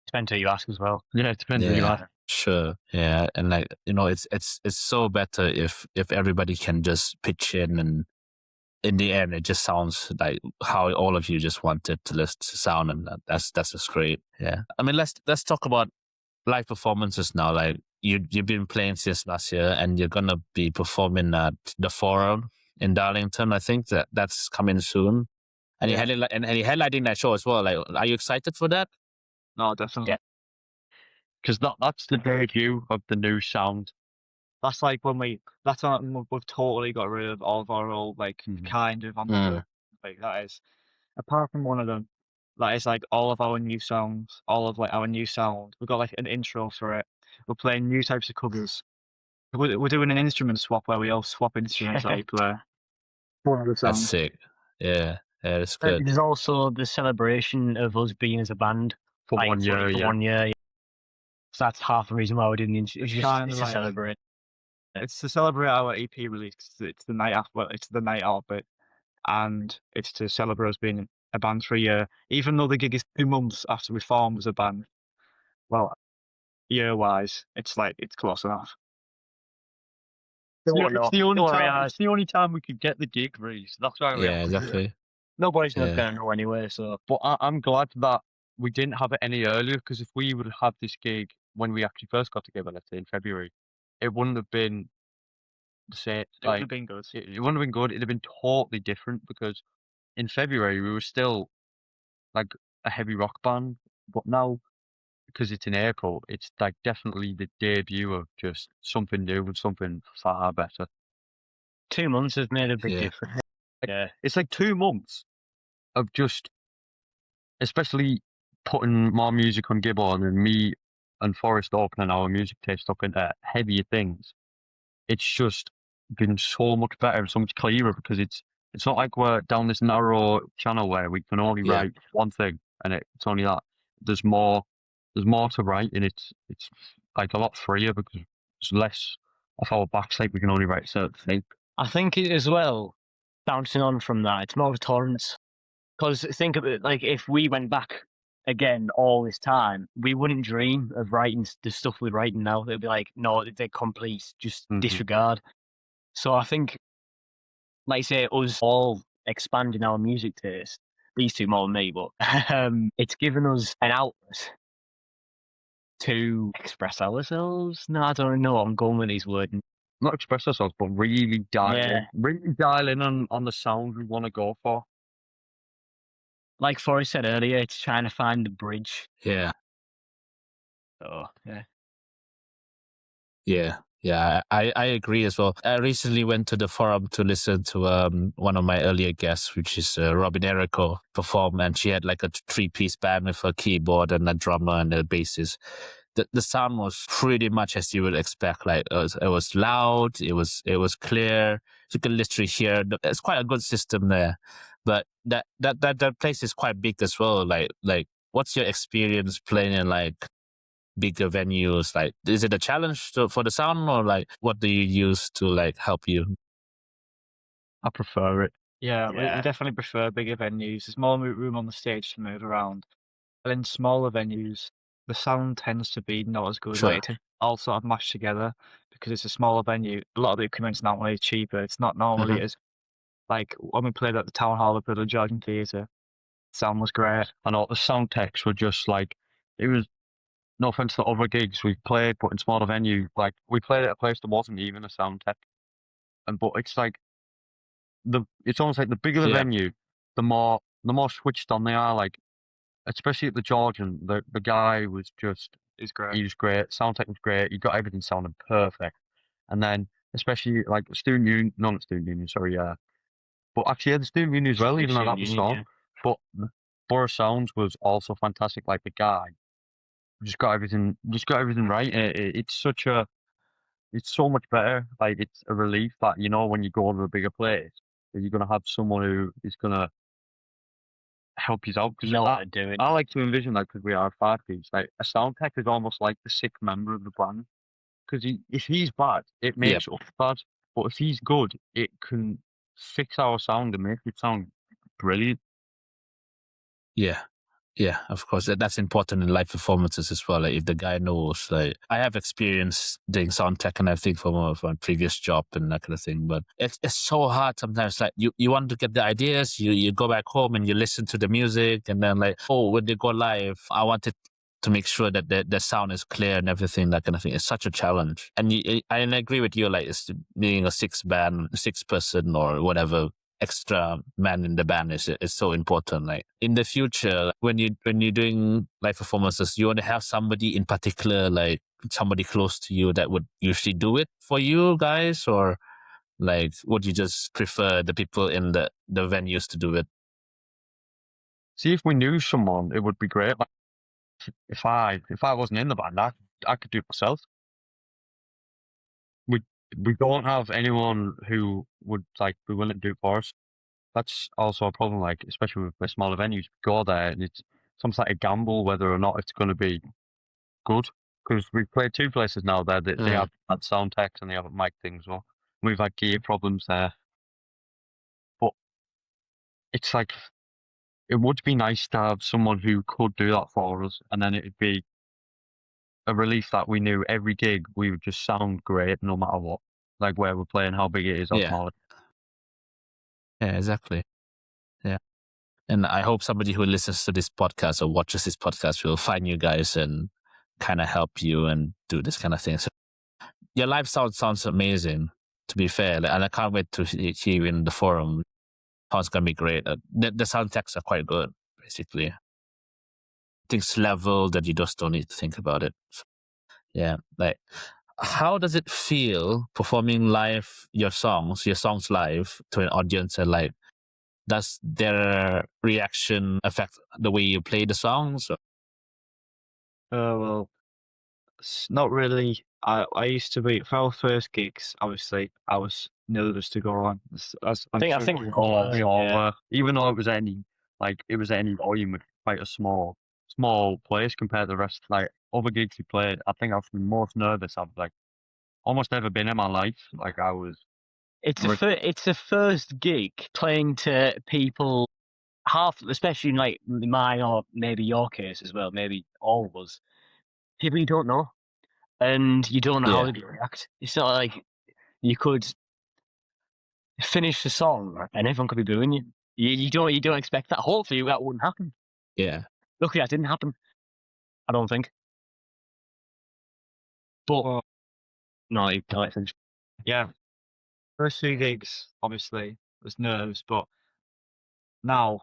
Depends who you ask as well. Yeah, it depends who you ask. Sure. Yeah, and like it's so better if everybody can just pitch in, and in the end, it just sounds like how all of you just wanted to sound, and that's just great. Yeah, I mean, let's talk about live performances now. Like you've been playing since last year, and you're gonna be performing at the Forum in Darlington. I think that's coming soon, and you're highlighting that show as well. Like, are you excited for that? No, definitely. Yeah, because that's the debut of the new sound. That's like when we've totally got rid of all of our old kind of like that is apart from one of them. That is like all of our new songs, all of like our new sound. We've got like an intro for it. We're playing new types of covers. We're doing an instrument swap where we all swap instruments that we play. One of the songs. That's sick. Yeah, that's good. There's also the celebration of us being as a band for 1 year. For 1 year. So that's half the reason why we didn't. It's just to celebrate. It's to celebrate our EP release. It's the night after. Well, it's the night of it, and it's to celebrate us being a band for a year. Even though the gig is 2 months after we formed as a band, well, year-wise, it's close enough. It's the only time we could get the gig, Reese. That's why we exactly. Nobody's not going to know anyway. So, but I'm glad that we didn't have it any earlier, because if we would have had this gig when we actually first got together, let's say in February, it wouldn't have been the same. It wouldn't have been good. It wouldn't have been good. It'd have been totally different, because in February we were still like a heavy rock band, but now, because it's in April, it's like definitely the debut of just something new and something far better. 2 months has made a big difference. It's like 2 months of just, especially putting more music on Gibbon and me and Forrest opening our music taste up into heavier things. It's just been so much better and so much clearer, because it's not like we're down this narrow channel where we can only write one thing and it's only that. There's more to write, and it's like a lot freer, because there's less off our backs, like we can only write a certain thing. I think as well, bouncing on from that, it's more of a tolerance. Because think of it, like if we went back again all this time, we wouldn't dream of writing the stuff we're writing now. They'd be like, no, they're complete, just disregard. So I think, like you say, us all expanding our music taste, these two more than me, but it's given us an outlet to express ourselves. No, I don't know. I'm going with these words. Not express ourselves, but really dial in on the sound we want to go for. Like Forrest said earlier, it's trying to find the bridge. Yeah. So, Yeah, I agree as well. I recently went to the forum to listen to one of my earlier guests, which is Robin Errico, perform, and she had like a 3-piece band with a keyboard and a drummer and a bassist. The sound was pretty much as you would expect. Like it was loud, it was clear. You can literally hear. It's quite a good system there, but that place is quite big as well. Like what's your experience playing in like bigger venues? Like, is it a challenge for the sound, or like what do you use to like help you? I prefer it. Yeah, we definitely prefer bigger venues. There's more room on the stage to move around. But in smaller venues, the sound tends to be not as good. Sure. Like it all sort of mashed together, because it's a smaller venue. A lot of the equipment's not really cheaper. It's not normally as, like when we played at the Town Hall of the Georgian Theatre, sound was great. And all the sound techs were just like, it was, no offense to other gigs we've played, but in smaller venues, like we played at a place that wasn't even a sound tech. But it's like it's almost like the bigger the venue, the more switched on they are. Like, especially at the Georgian, the guy was just, He's great. he was great. Sound tech was great. He got everything sounding perfect. And then especially like Student Union, not Student Union, sorry, but actually the Student Union as well, even though that was strong. But Borough Sounds was also fantastic. Like the guy just got everything right. It's so much better. Like it's a relief that, you know, when you go to a bigger place, that you're gonna have someone who is gonna help you out. Because I like to envision that, because we are 5-piece. Like a sound tech is almost like the sixth member of the band. Because if he's bad, it makes us bad. But if he's good, it can fix our sound and make it sound brilliant. Yeah, of course. That's important in live performances as well. Like if the guy knows, like I have experience doing sound tech and everything from my previous job and that kind of thing. But it's so hard sometimes. Like you want to get the ideas, you go back home and you listen to the music, and then like, oh, when they go live, I wanted to make sure that the sound is clear and everything, that kind of thing. It's such a challenge. And I agree with you, like it's being a 6-person or whatever extra man in the band is so important. Like in the future, when you're doing live performances, you want to have somebody in particular, like somebody close to you that would usually do it for you guys, or like would you just prefer the people in the venues to do it? See, if we knew someone, it would be great. Like, if I wasn't in the band, I could do it myself. We don't have anyone who would like be willing to do it for us. That's also a problem. Like, especially with the smaller venues, we go there and it's sometimes like a gamble whether or not it's going to be good. because we've played 2 places now there that they have had sound techs and they have mic things. Well, we've had gear problems there, but it's like it would be nice to have someone who could do that for us, and then it'd be a relief that we knew every gig we would just sound great no matter what, like where we're playing, how big it is, how small it is. Yeah, exactly. Yeah. And I hope somebody who listens to this podcast or watches this podcast will find you guys and kind of help you and do this kind of thing. So your live sounds amazing, to be fair. And I can't wait to hear you in the forum. It's going to be great. The sound techs are quite good, basically. Things level that you just don't need to think about it. So, yeah. Like, how does it feel performing live your songs live to an audience, and like, does their reaction affect the way you play the songs? Well, not really. I used to be for our first gigs. Obviously, I was nervous to go on. I think we all were. Even though it was any volume, with quite a small place compared to the rest. Like other gigs we played, I think I was the most nervous I've like almost ever been in my life. Like I was. It's the first gig playing to people, especially in like mine or maybe your case as well, maybe all of us, people you don't know, and you don't know how they react. It's not like you could finish the song and everyone could be booing you. You don't expect that. Hopefully that wouldn't happen. Yeah. Luckily that didn't happen. I don't think. But no, it's finished. Yeah. First 2 gigs, obviously, was nerves, but now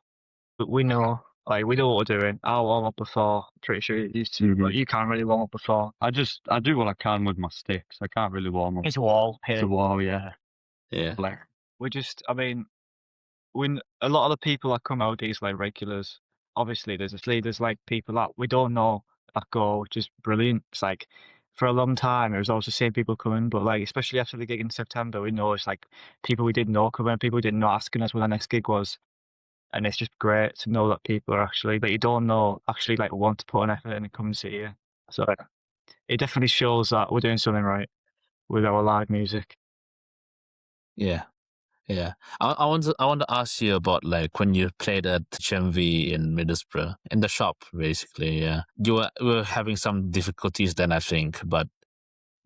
we know, like, we know what we're doing. I'll warm up before, pretty sure you used to, but you can't really warm up before. I do what I can with my sticks. I can't really warm up. It's a wall. It's a wall, yeah. Yeah. Like, I mean, when a lot of the people that come out, these like regulars, obviously there's like people that we don't know that go, which is brilliant. It's like for a long time it was always the same people coming, but like especially after the gig in September, we know it's like people we didn't know coming, people we didn't know asking us when our next gig was, and it's just great to know that people are actually that you don't know actually like want to put an effort in and come and see you. So it definitely shows that we're doing something right with our live music. Yeah. Yeah, I want to ask you about like when you played at HMV in Middlesbrough in the shop, basically. Yeah, you were having some difficulties then, I think, but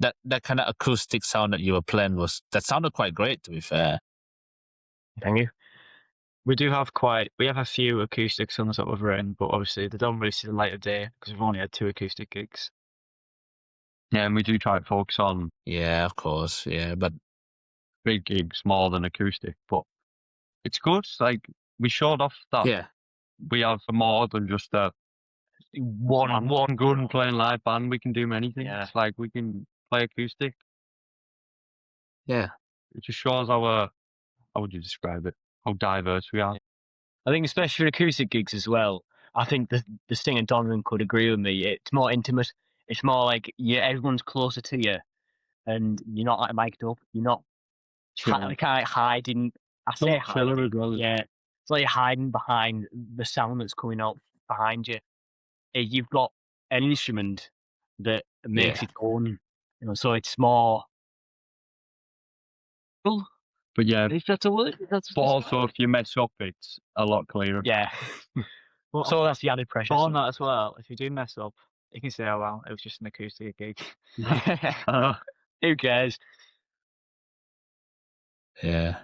that kind of acoustic sound that you were playing sounded quite great, to be fair. Thank you. We have a few acoustic songs that we've written, but obviously they don't really see the light of day because we've only had 2 acoustic gigs. Yeah, and we do try to focus on. Yeah, of course. Yeah, but big gigs more than acoustic, but it's good. Like we showed off that we have more than just a one good and playing live band. We can do many things. Yeah. Like we can play acoustic. Yeah, it just shows how would you describe it? How diverse we are. I think especially for acoustic gigs as well. I think the Sting and Donovan could agree with me. It's more intimate. It's more like everyone's closer to you, and you're not like mic'd up. You're not kind of hiding. I say hiding. As well. Yeah, it's like you're hiding behind the sound that's coming out behind you. You've got an instrument that makes its own. So it's more. But yeah, If that's a word, but also if you mess up, it's a lot clearer. Yeah. Well, so that's the added pressure. On that as well, if you do mess up, you can say, "Oh well, it was just an acoustic gig." Who cares? Yeah.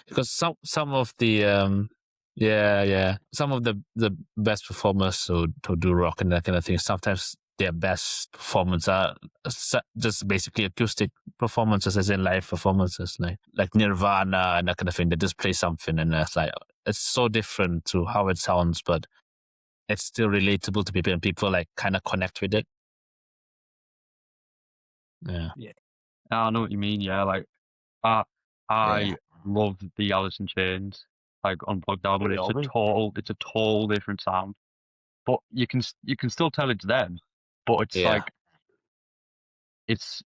Because some of the some of the best performers who do rock and that kind of thing, sometimes their best performances are just basically acoustic performances, as in live performances, like Nirvana and that kind of thing. They just play something and it's so different to how it sounds, but it's still relatable to people and people like kind of connect with it. Yeah. I know what you mean. Yeah, like I love the Alice in Chains like unplugged album. It's a total different sound, but you can still tell it's them. But it's like it's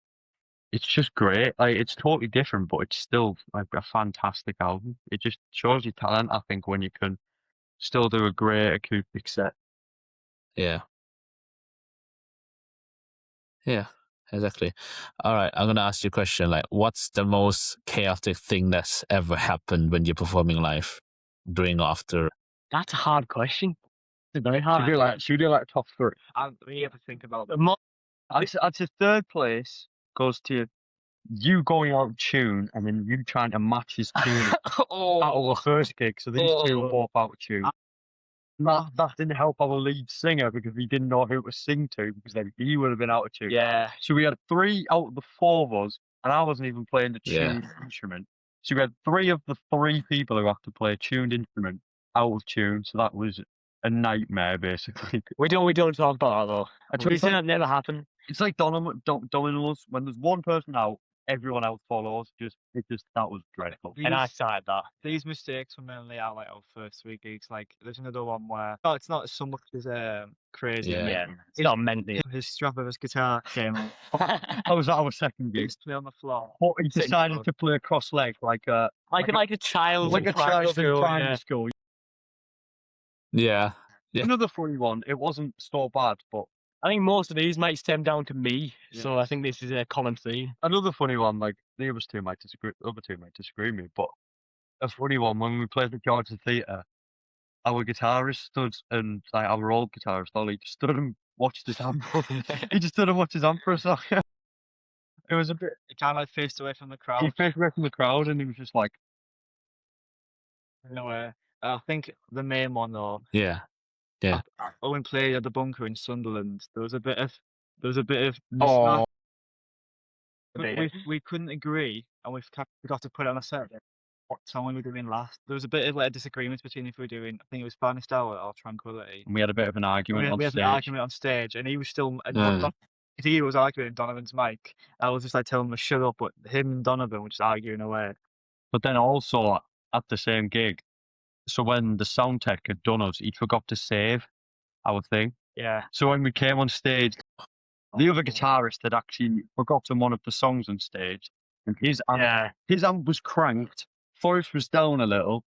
just great. Like it's totally different, but it's still like a fantastic album. It just shows your talent, I think, when you can still do a great acoustic set. Yeah. Yeah, exactly. All right, I'm gonna ask you a question. Like, what's the most chaotic thing that's ever happened when you're performing live, during or after? That's a hard question. It's a very hard. Should we do like top three? We have to think about The it. I'd say third place goes to you going out of tune and then you trying to match his tune out of the first gig. So these two were both out of tune. That didn't help our lead singer because he didn't know who to sing to because then he would have been out of tune. Yeah. So we had 3 out of the 4 of us, and I wasn't even playing the Yeah. tuned instrument. So we had 3 of the 3 people who have to play a tuned instrument out of tune. So that was a nightmare, basically. We don't talk about that though. Actually, It's that never happened. It's like dominoes. When there's one person out, everyone else follows. That was dreadful. And I started that. These mistakes were mainly out like our first 3 gigs. Like there's another one where it's not so much as crazy. Yeah. It's not meant to. His strap of his guitar came off. That was our second gig. Used to be on the floor. But he decided to play cross leg like a child. like a child in primary school. Yeah. Another funny one. It wasn't so bad, but I think most of these might stem down to me. Yeah. So I think this is a common theme. another funny one. Like the other two might disagree. With me, but a funny one when we played the Georgia Theatre. Our guitarist stood and like our old guitarist Ollie just stood and watched his amp. He just stood and watched his amp for a second. It was a bit. He kind of like faced away from the crowd. He faced away from the crowd and he was just like, Nowhere. I think the main one though. Yeah. Yeah. Owen played at the Bunker in Sunderland. There was a bit of oh, we couldn't agree, and we got to put it on a set. What song we were doing last? There was a bit of like a disagreement between if we were doing. I think it was Finest Hour or Tranquility. and we had a bit of an argument on We had stage. an argument on stage, and he was still. He was arguing in Donovan's mic. I was just like telling him to shut up, but him and Donovan were just arguing away. But then also at the same gig, so when the sound tech had done us, he forgot to save our thing. Yeah. So when we came on stage, the other guitarist had actually forgotten one of the songs on stage, and his amp was cranked. Forrest was down a little.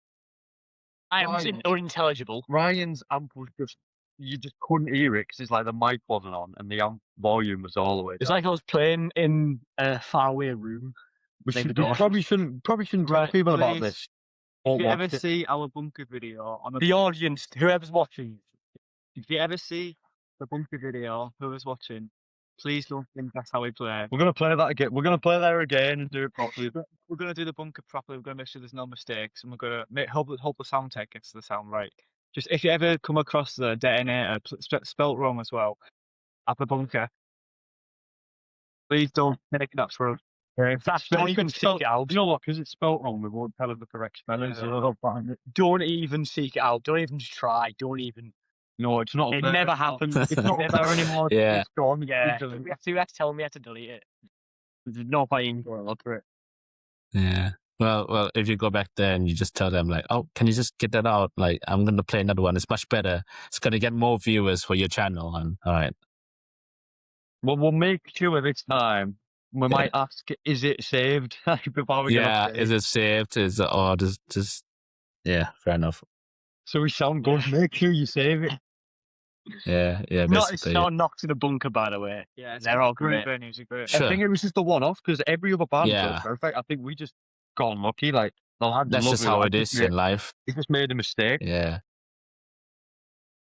I was unintelligible. Ryan's amp was you just couldn't hear it because it's like the mic wasn't on and the amp volume was all the way down. It's like I was playing in a faraway room. We probably shouldn't tell people about this. If you ever see our Bunker video on the audience, whoever's watching, if you ever see the Bunker video, whoever's watching, please don't think that's how we play. We're gonna play that again. We're gonna play there again and do it properly. We're gonna do the Bunker properly. We're gonna make sure there's no mistakes, and we're gonna hope the sound tech gets the sound right. Just if you ever come across the Detonator spelt wrong as well at the Bunker, please don't take it up for us. Don't even seek it out. You know what? Because it's spelt wrong, we won't tell them the correct spelling, so they'll find it. Don't even seek it out. Don't even try. Don't even. No, it's not. It never happened. It's not there anymore. Yeah. It's gone. Yeah. We have to tell me how to delete it. There's no point in going look for it. Yeah. Well, if you go back there and you just tell them like, oh, can you just get that out? Like, I'm going to play another one. It's much better. It's going to get more viewers for your channel. And all right. Well, we'll make sure this time. We might ask, is it saved? Before we is it saved? Is it, or just yeah, fair enough. So we sound good. Make sure you save it. Yeah, It's not knocked in a bunker, by the way. Yeah, they're all great. Sure. I think it was just a one-off because every other band was Yeah. perfect. I think we just got unlucky. Like that's just how it is in life. We just made a mistake. Yeah.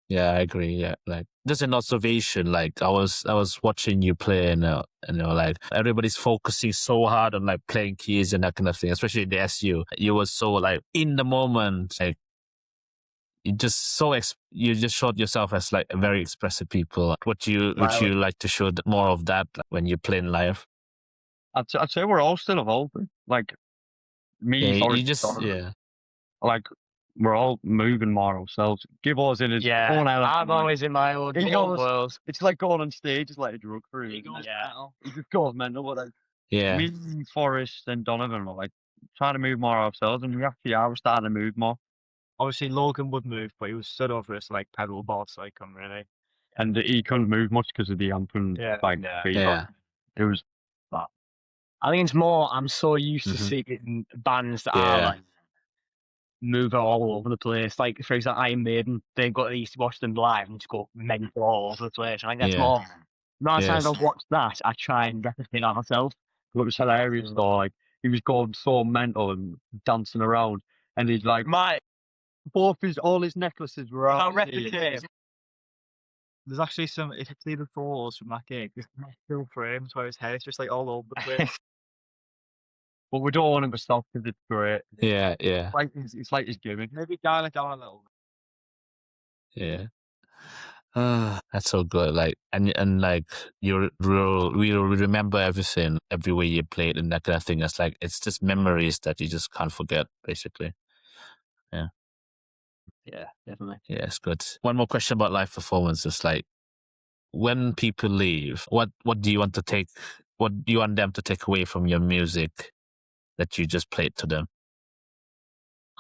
Yeah, I agree. Yeah, like just an observation. Like I was watching you play, and like everybody's focusing so hard on like playing keys and that kind of thing, especially in the SU. You were so like in the moment, like you just you just showed yourself as like a very expressive people. Would you like to show more of that when you play in live? I'd say we're all still evolving. Like me, like. We're all moving more ourselves. Give us in his own element. I'm always in my own world. It's like going on stage, it's like a drug for you. He just goes mental. Me, Forrest, and Donovan were like trying to move more ourselves, and we actually are starting to move more. Obviously, Logan would move, but he was stood over us like pedal board, so he couldn't really. And he couldn't move much because of the amp and feedback. It was that. I think it's more. I'm so used to seeing bands that are like move all over the place. Like for example, Iron Maiden, they used to watch them live and just go mental all over the place. I think that's more Last time Yes. I watched that, I try and replicate that myself. It was hilarious though. Like he was going so mental and dancing around, and he's like, all his necklaces were out. Replicate. There's actually some, if you see the photos from that gig, there's still frames where his hair's just like all over the place. But we don't want him to stop because it's great. Yeah. It's like his gimmick. Maybe dial it down a little. Yeah. That's so good. Like, and like we remember everything, every way you played and that kind of thing. It's like, it's just memories that you just can't forget, basically. Yeah. Yeah, definitely. Yeah, it's good. One more question about live performances. Like, when people leave, what do you want them to take away from your music that you just played to them?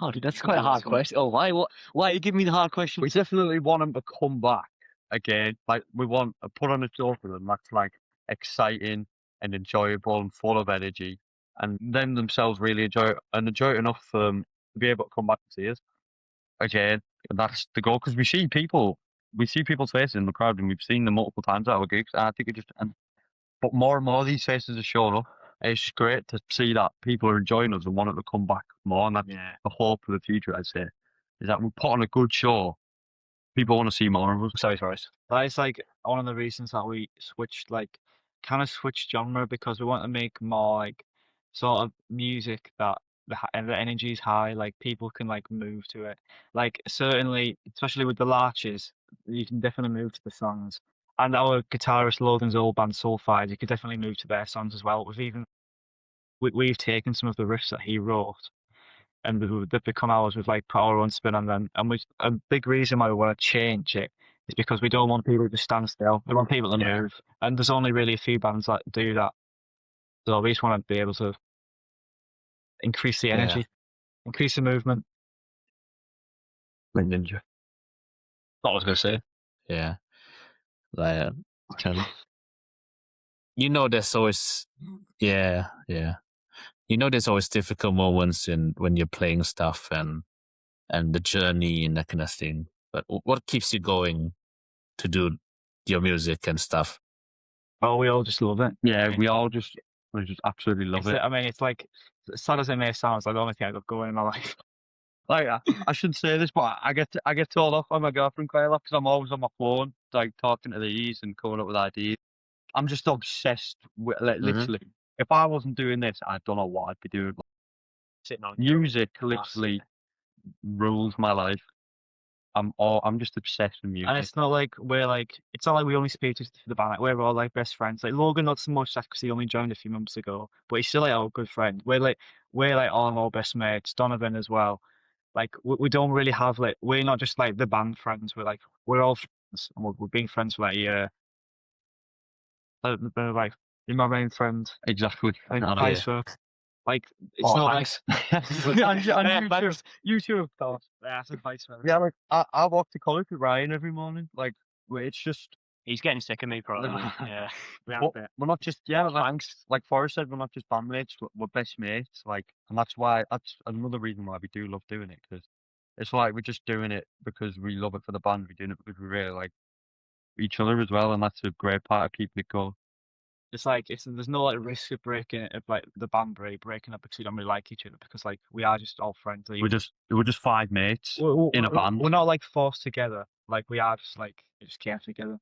Oh, dude, that's quite a hard question. Oh, why are you giving me the hard question? We definitely want him to come back again. Like we want to put on a show for them that's like exciting and enjoyable and full of energy, and them themselves really enjoy it enough for them to be able to come back and see us again. And that's the goal, because we see people's faces in the crowd, and we've seen them multiple times at our gigs. And I think but more and more of these faces are showing up. It's just great to see that people are enjoying us and wanting to come back more. And that's the hope for the future, I'd say, is that we put on a good show. People want to see more of us. Sorry, Forrest. That is like one of the reasons that we switched genre, because we want to make more like sort of music that the energy is high, like people can like move to it. Like certainly, especially with the Larches, you can definitely move to the songs. And our guitarist Logan's old band Soulfire, you could definitely move to their songs as well. We've taken some of the riffs that he wrote, and they've become ours. We've like put our own spin on them, and a big reason why we want to change it is because we don't want people to stand still. We want people to move, and there's only really a few bands that do that. So we just want to be able to increase the energy, increase the movement. Ninja. What I was going to say. Yeah. Like, there's always, there's always difficult moments when you're playing stuff and the journey and that kind of thing. But what keeps you going to do your music and stuff? Oh, we all just love it. Yeah, we just absolutely love it. I mean, it's like, as sad as it may sound, it's like the only thing I got going in my life. Like I shouldn't say this, but I get told off by my girlfriend quite a lot because I'm always on my phone, like talking to these and coming up with ideas. I'm just obsessed with, like, literally. If I wasn't doing this, I don't know what I'd be doing. Sitting on Music literally rules my life. I'm just obsessed with music. And it's not like we only speak to the band. Like, we're all like best friends. Like Logan, not so much because he only joined a few months ago, but he's still like our good friend. We're like all our best mates. Donovan as well. Like we don't really have we're not just like the band friends. We're all friends, and we've been friends for like a year. Like you're my main friend. Exactly. Vice versa. Like it's not thanks. like YouTube, of course. Yeah, it's vice versa. Yeah, like I walk to college with Ryan every morning. Like it's just he's getting sick of me, probably. Yeah, we're not just like Forrest said, we're not just bandmates. We're best mates. Like, and that's another reason why we do love doing it, because it's like we're just doing it because we love it for the band. We're doing it because we really like each other as well, and that's a great part of keeping it going. It's like there's no like risk of the band breaking up because we don't really like each other, because like we are just all friends. We're just five mates in a band. We're not like forced together. Like we are just just came together.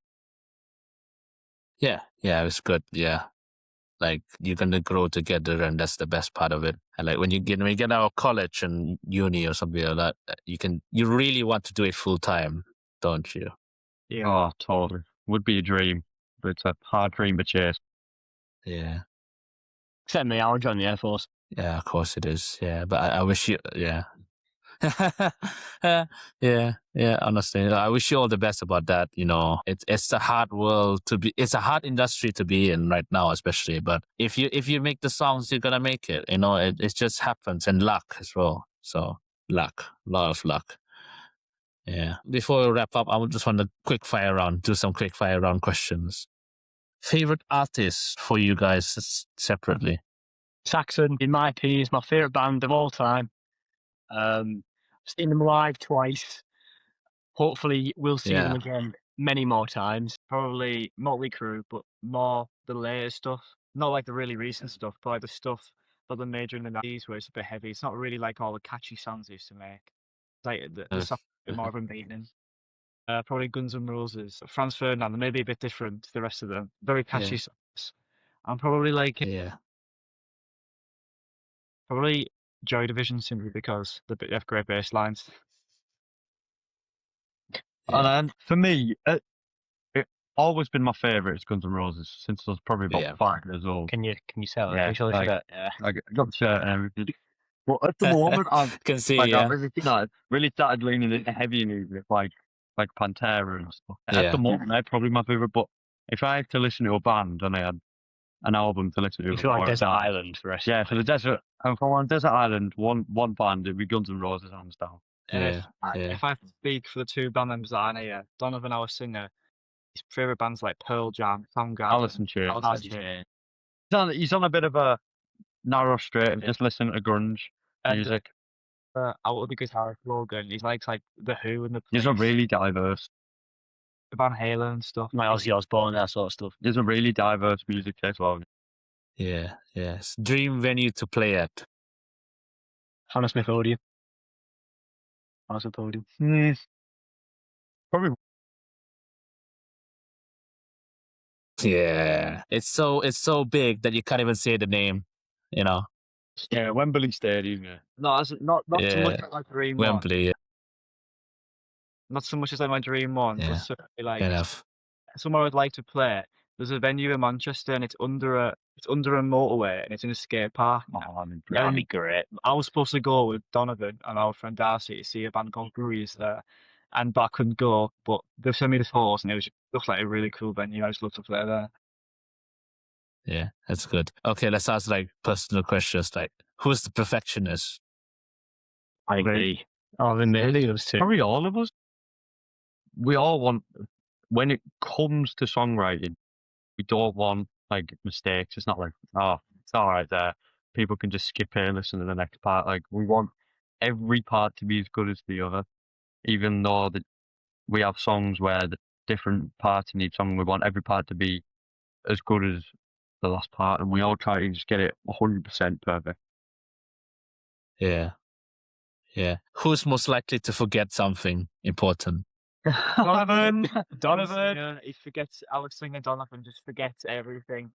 Yeah, it's good. Yeah, like you're gonna grow together, and that's the best part of it. And like when you get out of college and uni or something like that, you really want to do it full time, don't you? Yeah. Oh, totally. Would be a dream, but it's a hard dream to chase. Yeah. Except me, I'll join the Air Force. Yeah, of course it is. Yeah, but I wish you. Yeah. Honestly, I wish you all the best about that. It's a hard it's a hard industry to be in right now, especially. But if you make the songs, you're gonna make it. It just happens, and luck as well. So luck, a lot of luck. Yeah. Before we wrap up, I would just want to do some quick fire round questions. Favorite artists for you guys separately? Saxon, in my opinion, is my favorite band of all time. Seen them live twice. Hopefully, we'll see them again many more times. Probably Motley Crue, but more the later stuff. Not like the really recent stuff, but like the stuff that they made during the 90s where it's a bit heavy. It's not really like all the catchy songs they used to make. It's like the stuff a bit more of a meaning. Probably Guns N' Roses, Franz Ferdinand, they may be a bit different to the rest of them. Very catchy songs. And probably like probably Joy Division simply because they have great bass lines. And then for me, it always been my favourite is Guns N' Roses since I was probably about 5 years old. Can you tell? Yeah, Can you show the like, shirt? Yeah. I got the shirt and everything. But at the moment, I've can see, like I really started leaning into heavy music, like Pantera and stuff. At the moment, they're probably my favourite. But if I had to listen to a band and I had an album to listen to, you feel like Desert Island for us. Yeah, for the desert. And if I want Desert Island, one band, it'd be Guns N' Roses, hands down. If I speak for the two band members that I know, yeah, Donovan, our singer, his favourite bands like Pearl Jam, Soundgarden, Alice in Chains. He's on a bit of a narrow straight and just listen to grunge music. Out of the guitarist Logan, he likes like the Who and the He's a really diverse. Van Halen and stuff. My Ozzy Osbourne, that sort of stuff. There's a really diverse music taste. Well. Yeah, yes. Dream venue to play at. Hammersmith Odeon. Hammersmith Odeon. Probably. Yeah, it's so big that you can't even say the name. You know. Yeah, Wembley Stadium. Yeah. No, not so much like my dream Wembley. one. Not so much as like my dream one, but certainly like somewhere I'd like to play. There's a venue in Manchester and it's under a motorway and it's in a skate park. That'd be great. I was supposed to go with Donovan and our friend Darcy to see a band called Breeze there, but I couldn't go. But they sent me the photos and it looked like a really cool venue. I just love to play there. Yeah, that's good. Okay, let's ask like personal questions. Like, who's the perfectionist? I agree. Oh, the millions too. Probably all of us. We all want, when it comes to songwriting, we don't want like mistakes. It's not like, oh, it's all right there. People can just skip it and listen to the next part. Like, we want every part to be as good as the other, even though we have songs where the different parts in each song, we want every part to be as good as the last part, and we all try to just get it 100% perfect. Yeah. Who's most likely to forget something important? Donovan. Yeah, he forgets. Alex singer Donovan just forgets everything.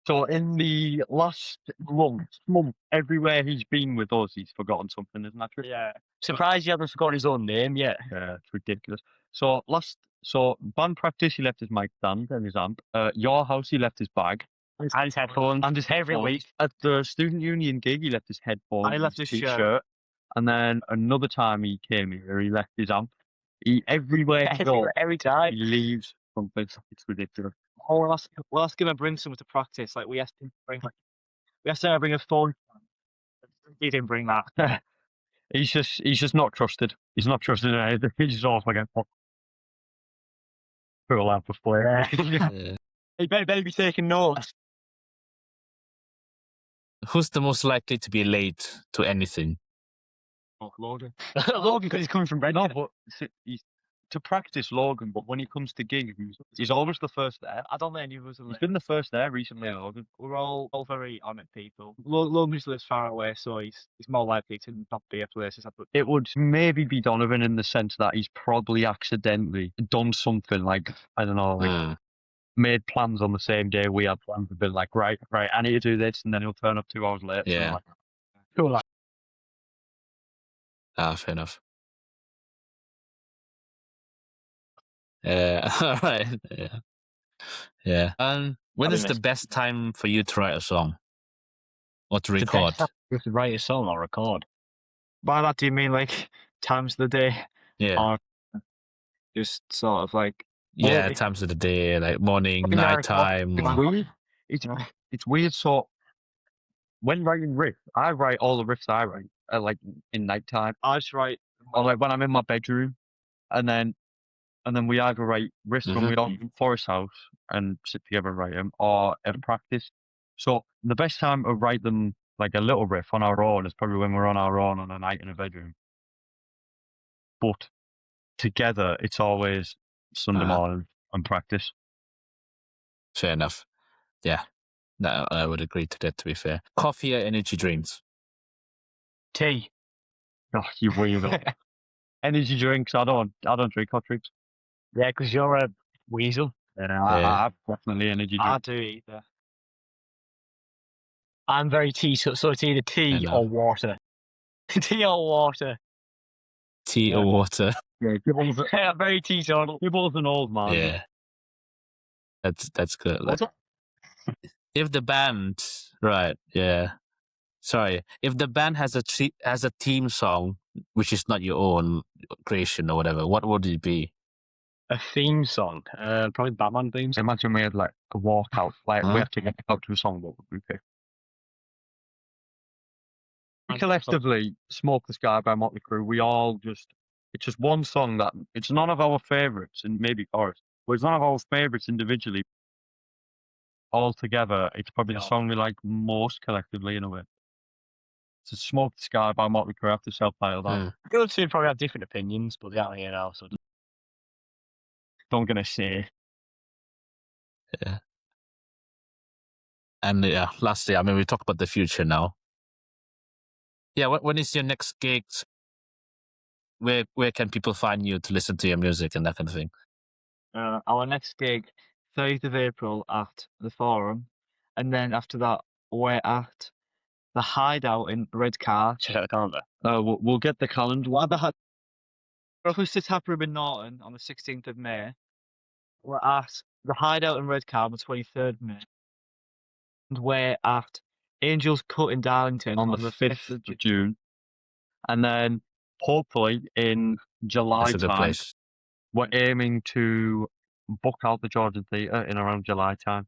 So in the last month, everywhere he's been with us, he's forgotten something, isn't that true? Yeah. Surprised he hasn't forgotten his own name yet. Yeah, it's ridiculous. So band practice, he left his mic stand and his amp. Your house, he left his bag. And his headphones. And his every week. At the student union gig, he left his headphones. I left his shirt. And then another time he came here, he left his amp. Everywhere he goes, every time he leaves something. It's ridiculous. Oh, we'll ask him to bring something to practice. Like we asked him to bring a phone. He didn't bring that. He's just not trusted. He's not trusted in anything. He's just always like, put a lamp of flare. He better be taking notes. Who's the most likely to be late to anything? Oh, Logan. Logan, because he's coming from Redmond. No, but he's to practice Logan, but when he comes to gigs, he's always the first there. I don't think any of us are late. He's been the first there recently, Logan. We're all very on it people. Logan just lives far away, so he's more likely to not be at places. It would maybe be Donovan in the sense that he's probably accidentally done something like, I don't know, like made plans on the same day we had plans. We've been like, right, I need to do this, and then he'll turn up 2 hours late. Yeah. So like, cool. Fair enough. All right. Yeah. And when is the best time for you to write a song or to record? You have to write a song or record. By that, do you mean like times of the day? Yeah. Or just sort of like times of the day, like morning, nighttime. It's weird. So when writing riffs, I write all the riffs I write like in nighttime. I just write, or like when I'm in my bedroom, and then we either write riffs when we're on Forest House and sit together and write them, or at practice. So the best time to write them, like a little riff on our own, is probably when we're on our own on a night in a bedroom. But together, it's always Sunday morning and practice. Fair enough. Yeah, no, I would agree to that. To be fair, coffee or energy drinks? Tea. Oh, you weirdo. Energy drinks. I don't drink hot drinks. Yeah, because you're a weasel. Yeah, I have definitely energy I drinks. do either. I'm very tea, so it's either tea or water. Tea or water. Tea or water? Yeah, I'm very teetotal. Gibble's an old man. Yeah, that's good. Like, if the band, right? Yeah. Sorry, if the band has a theme song which is not your own creation or whatever, what would it be? A theme song, probably Batman themes. Imagine we had like a walkout, like we have to get out to a song. What would we pick? We collectively, "Smoke the Sky" by Motley Crue. We all it's just one song that it's none of our favourites, and maybe chorus, but it's none of our favourites individually. All together, it's probably the song we like most collectively in a way. It's "Smoke the Sky" by Motley Crue. After self-titled album. The other two probably have different opinions, but they aren't here now, so don't gonna say. Yeah. And yeah, lastly, I mean, we talk about the future now. Yeah, when is your next gig? Where can people find you to listen to your music and that kind of thing? Our next gig, 30th of April at the Forum, and then after that we're at the Hideout in Redcar. Check out the calendar. We'll get the calendar. We're at the Acoustic Tap Room in Norton on the 16th of May. We're at the Hideout in Redcar on the 23rd of May. And we're at Angel's Cut in Darlington on the 5th of June. And then hopefully in July That's a good time, place. we're aiming to book out the Georgian Theatre in around July time.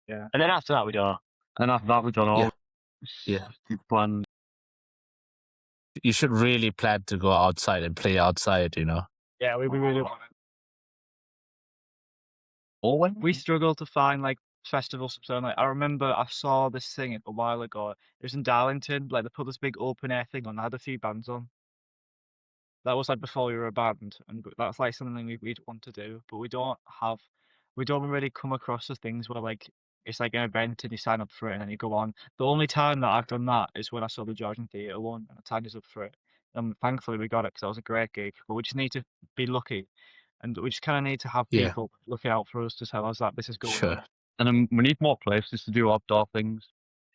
Yeah. And then after that we don't. And after that we've done all plans. You should really plan to go outside and play outside, you know? Yeah, we really want it. Always? We struggle to find like festivals. So like, I remember I saw this thing a while ago. It was in Darlington. Like they put this big open air thing on. They had a few bands on. That was like before we were a band, and that's like something we'd want to do, but we don't really come across the things where like it's like an event and you sign up for it and then you go on. The only time that I've done that is when I saw the Georgian Theatre one and I signed us up for it. And thankfully we got it because that was a great gig. But we just need to be lucky, and we just kind of need to have people looking out for us to tell us that this is going on. And then we need more places to do outdoor things.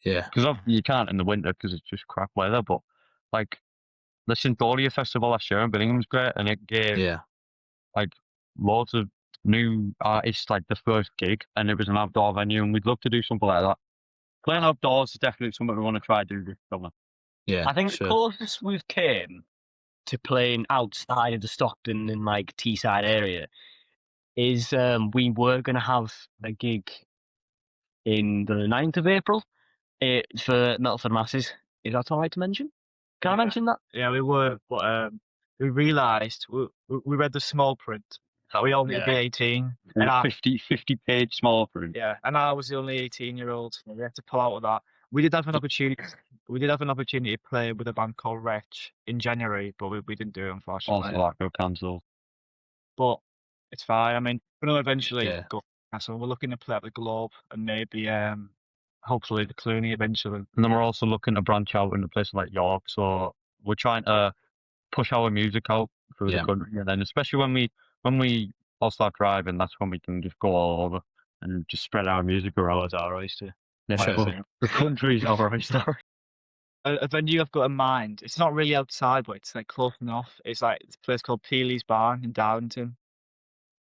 Yeah. Because you can't in the winter because it's just crap weather. But like the Syndolia Festival last year in Birmingham's great, and it gave like loads of new artists like the first gig, and it was an outdoor venue, and we'd love to do something like that. Playing outdoors is definitely something we want to try to do this summer. Yeah, I think the closest we've came to playing outside of the Stockton and like Teesside area is we were going to have a gig in the 9th of April for Metal for the Masses. Is that all right to mention? Can I mention that? Yeah, we were, but we realised we read the small print. We all need to be 18. And 50 page small print. Yeah, and I was the only 18-year-old. We had to pull out of that. We did have an opportunity. We did have an opportunity to play with a band called Wretch in January, but we didn't do it, unfortunately. Also, that got cancelled. But it's fine. I mean, we're going to eventually go. So we're looking to play at the Globe and maybe, hopefully, the Clooney eventually. And then we're also looking to branch out into places like York. So we're trying to push our music out through the country, and then especially when we all start driving, that's when we can just go all over and just spread our music around. That's our oyster. The country's our oyster. A venue I've got in mind. It's not really outside, but it's like close enough. It's like this place called Peely's Barn in Darlington.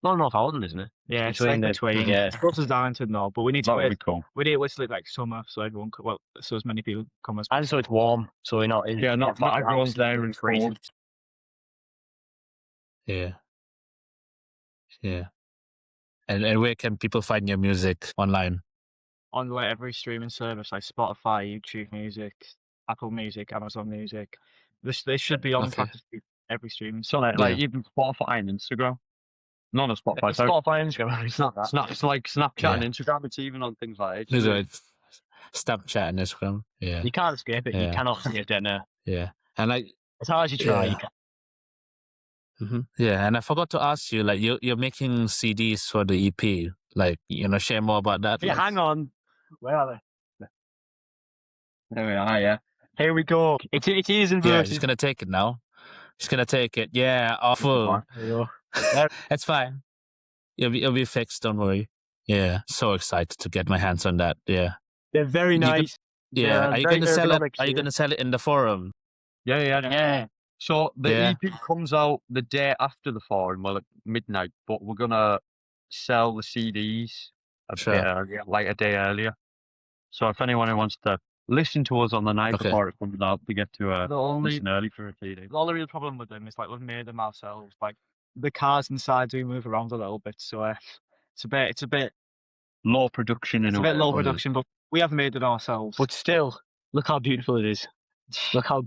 Not North Holland, isn't it? Yeah, it's like between. Yeah, it's close as Darlington, though. But we need to That would be wait. cool. We need to wait till like summer, so everyone so as many people come as. and so it's warm, so we're not in. Yeah, not everyone's there in freezing. Yeah. And where can people find your music online? On like every streaming service like Spotify, YouTube Music, Apple Music, Amazon Music. This should be on practically every streaming. So like even Spotify and Instagram. None of Spotify. Spotify and Instagram. It's like Snapchat and Instagram. It's even on things like Snapchat and Instagram. Yeah. You can't escape it. You cannot escape it now. Yeah. And like as hard as you try, you can't. Yeah, and I forgot to ask you, like you're making CDs for the EP. Like, share more about that. Yeah, hang on. Where are they? There we are. Yeah. Here we go. It is in Yeah, verses. just gonna take it now. Just gonna take it. Yeah, awful. It's fine. It'll be fixed. Don't worry. Yeah, so excited to get my hands on that. Yeah, they're very nice. Yeah, are you gonna sell it? Are you gonna sell it in the forum? Yeah. So the EP comes out the day after the forum, well, at midnight. But we're gonna sell the CDs a bit earlier, like a day earlier. So if anyone who wants to listen to us on the night before it comes out, we get to listen early for a CD. The only real problem with them is like we've made them ourselves. Like the cars inside do move around a little bit, so it's a bit low production. It's a bit low production, but we have made it ourselves. But still, look how beautiful it is. Look how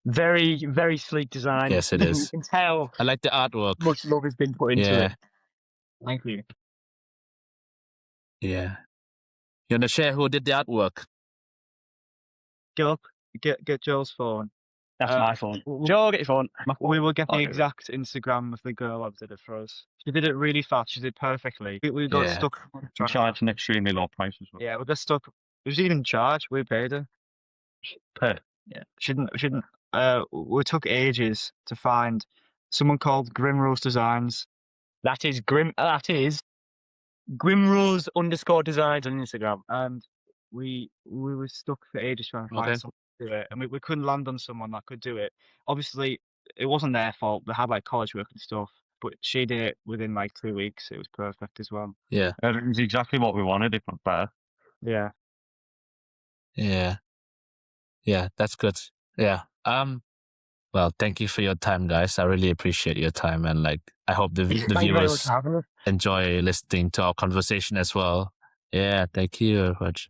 very, very sleek design. Yes, it is. You can tell. I like the artwork. Much love has been put into it. Thank you. Yeah. You want to share who did the artwork? Get Joel's phone. That's my phone. Joel, get your phone. We will get the exact Instagram of the girl that did it for us. She did it really fast. She did it perfectly. We got stuck. Charged an extremely low price as well. Yeah, we got stuck. It was even charged. We paid her. Yeah. Shouldn't. We took ages to find someone called Grimrose Designs. That is Grimrose _ designs on Instagram. And we were stuck for ages trying to find someone to do it, and we couldn't land on someone that could do it. Obviously, it wasn't their fault. They had like college work and stuff, but she did it within like 2 weeks. It was perfect as well. Yeah. And it was exactly what we wanted, if not better. Yeah. Yeah, that's good. Yeah. Well, thank you for your time, guys. I really appreciate your time, and like I hope the viewers enjoy listening to our conversation as well. Yeah, thank you very much.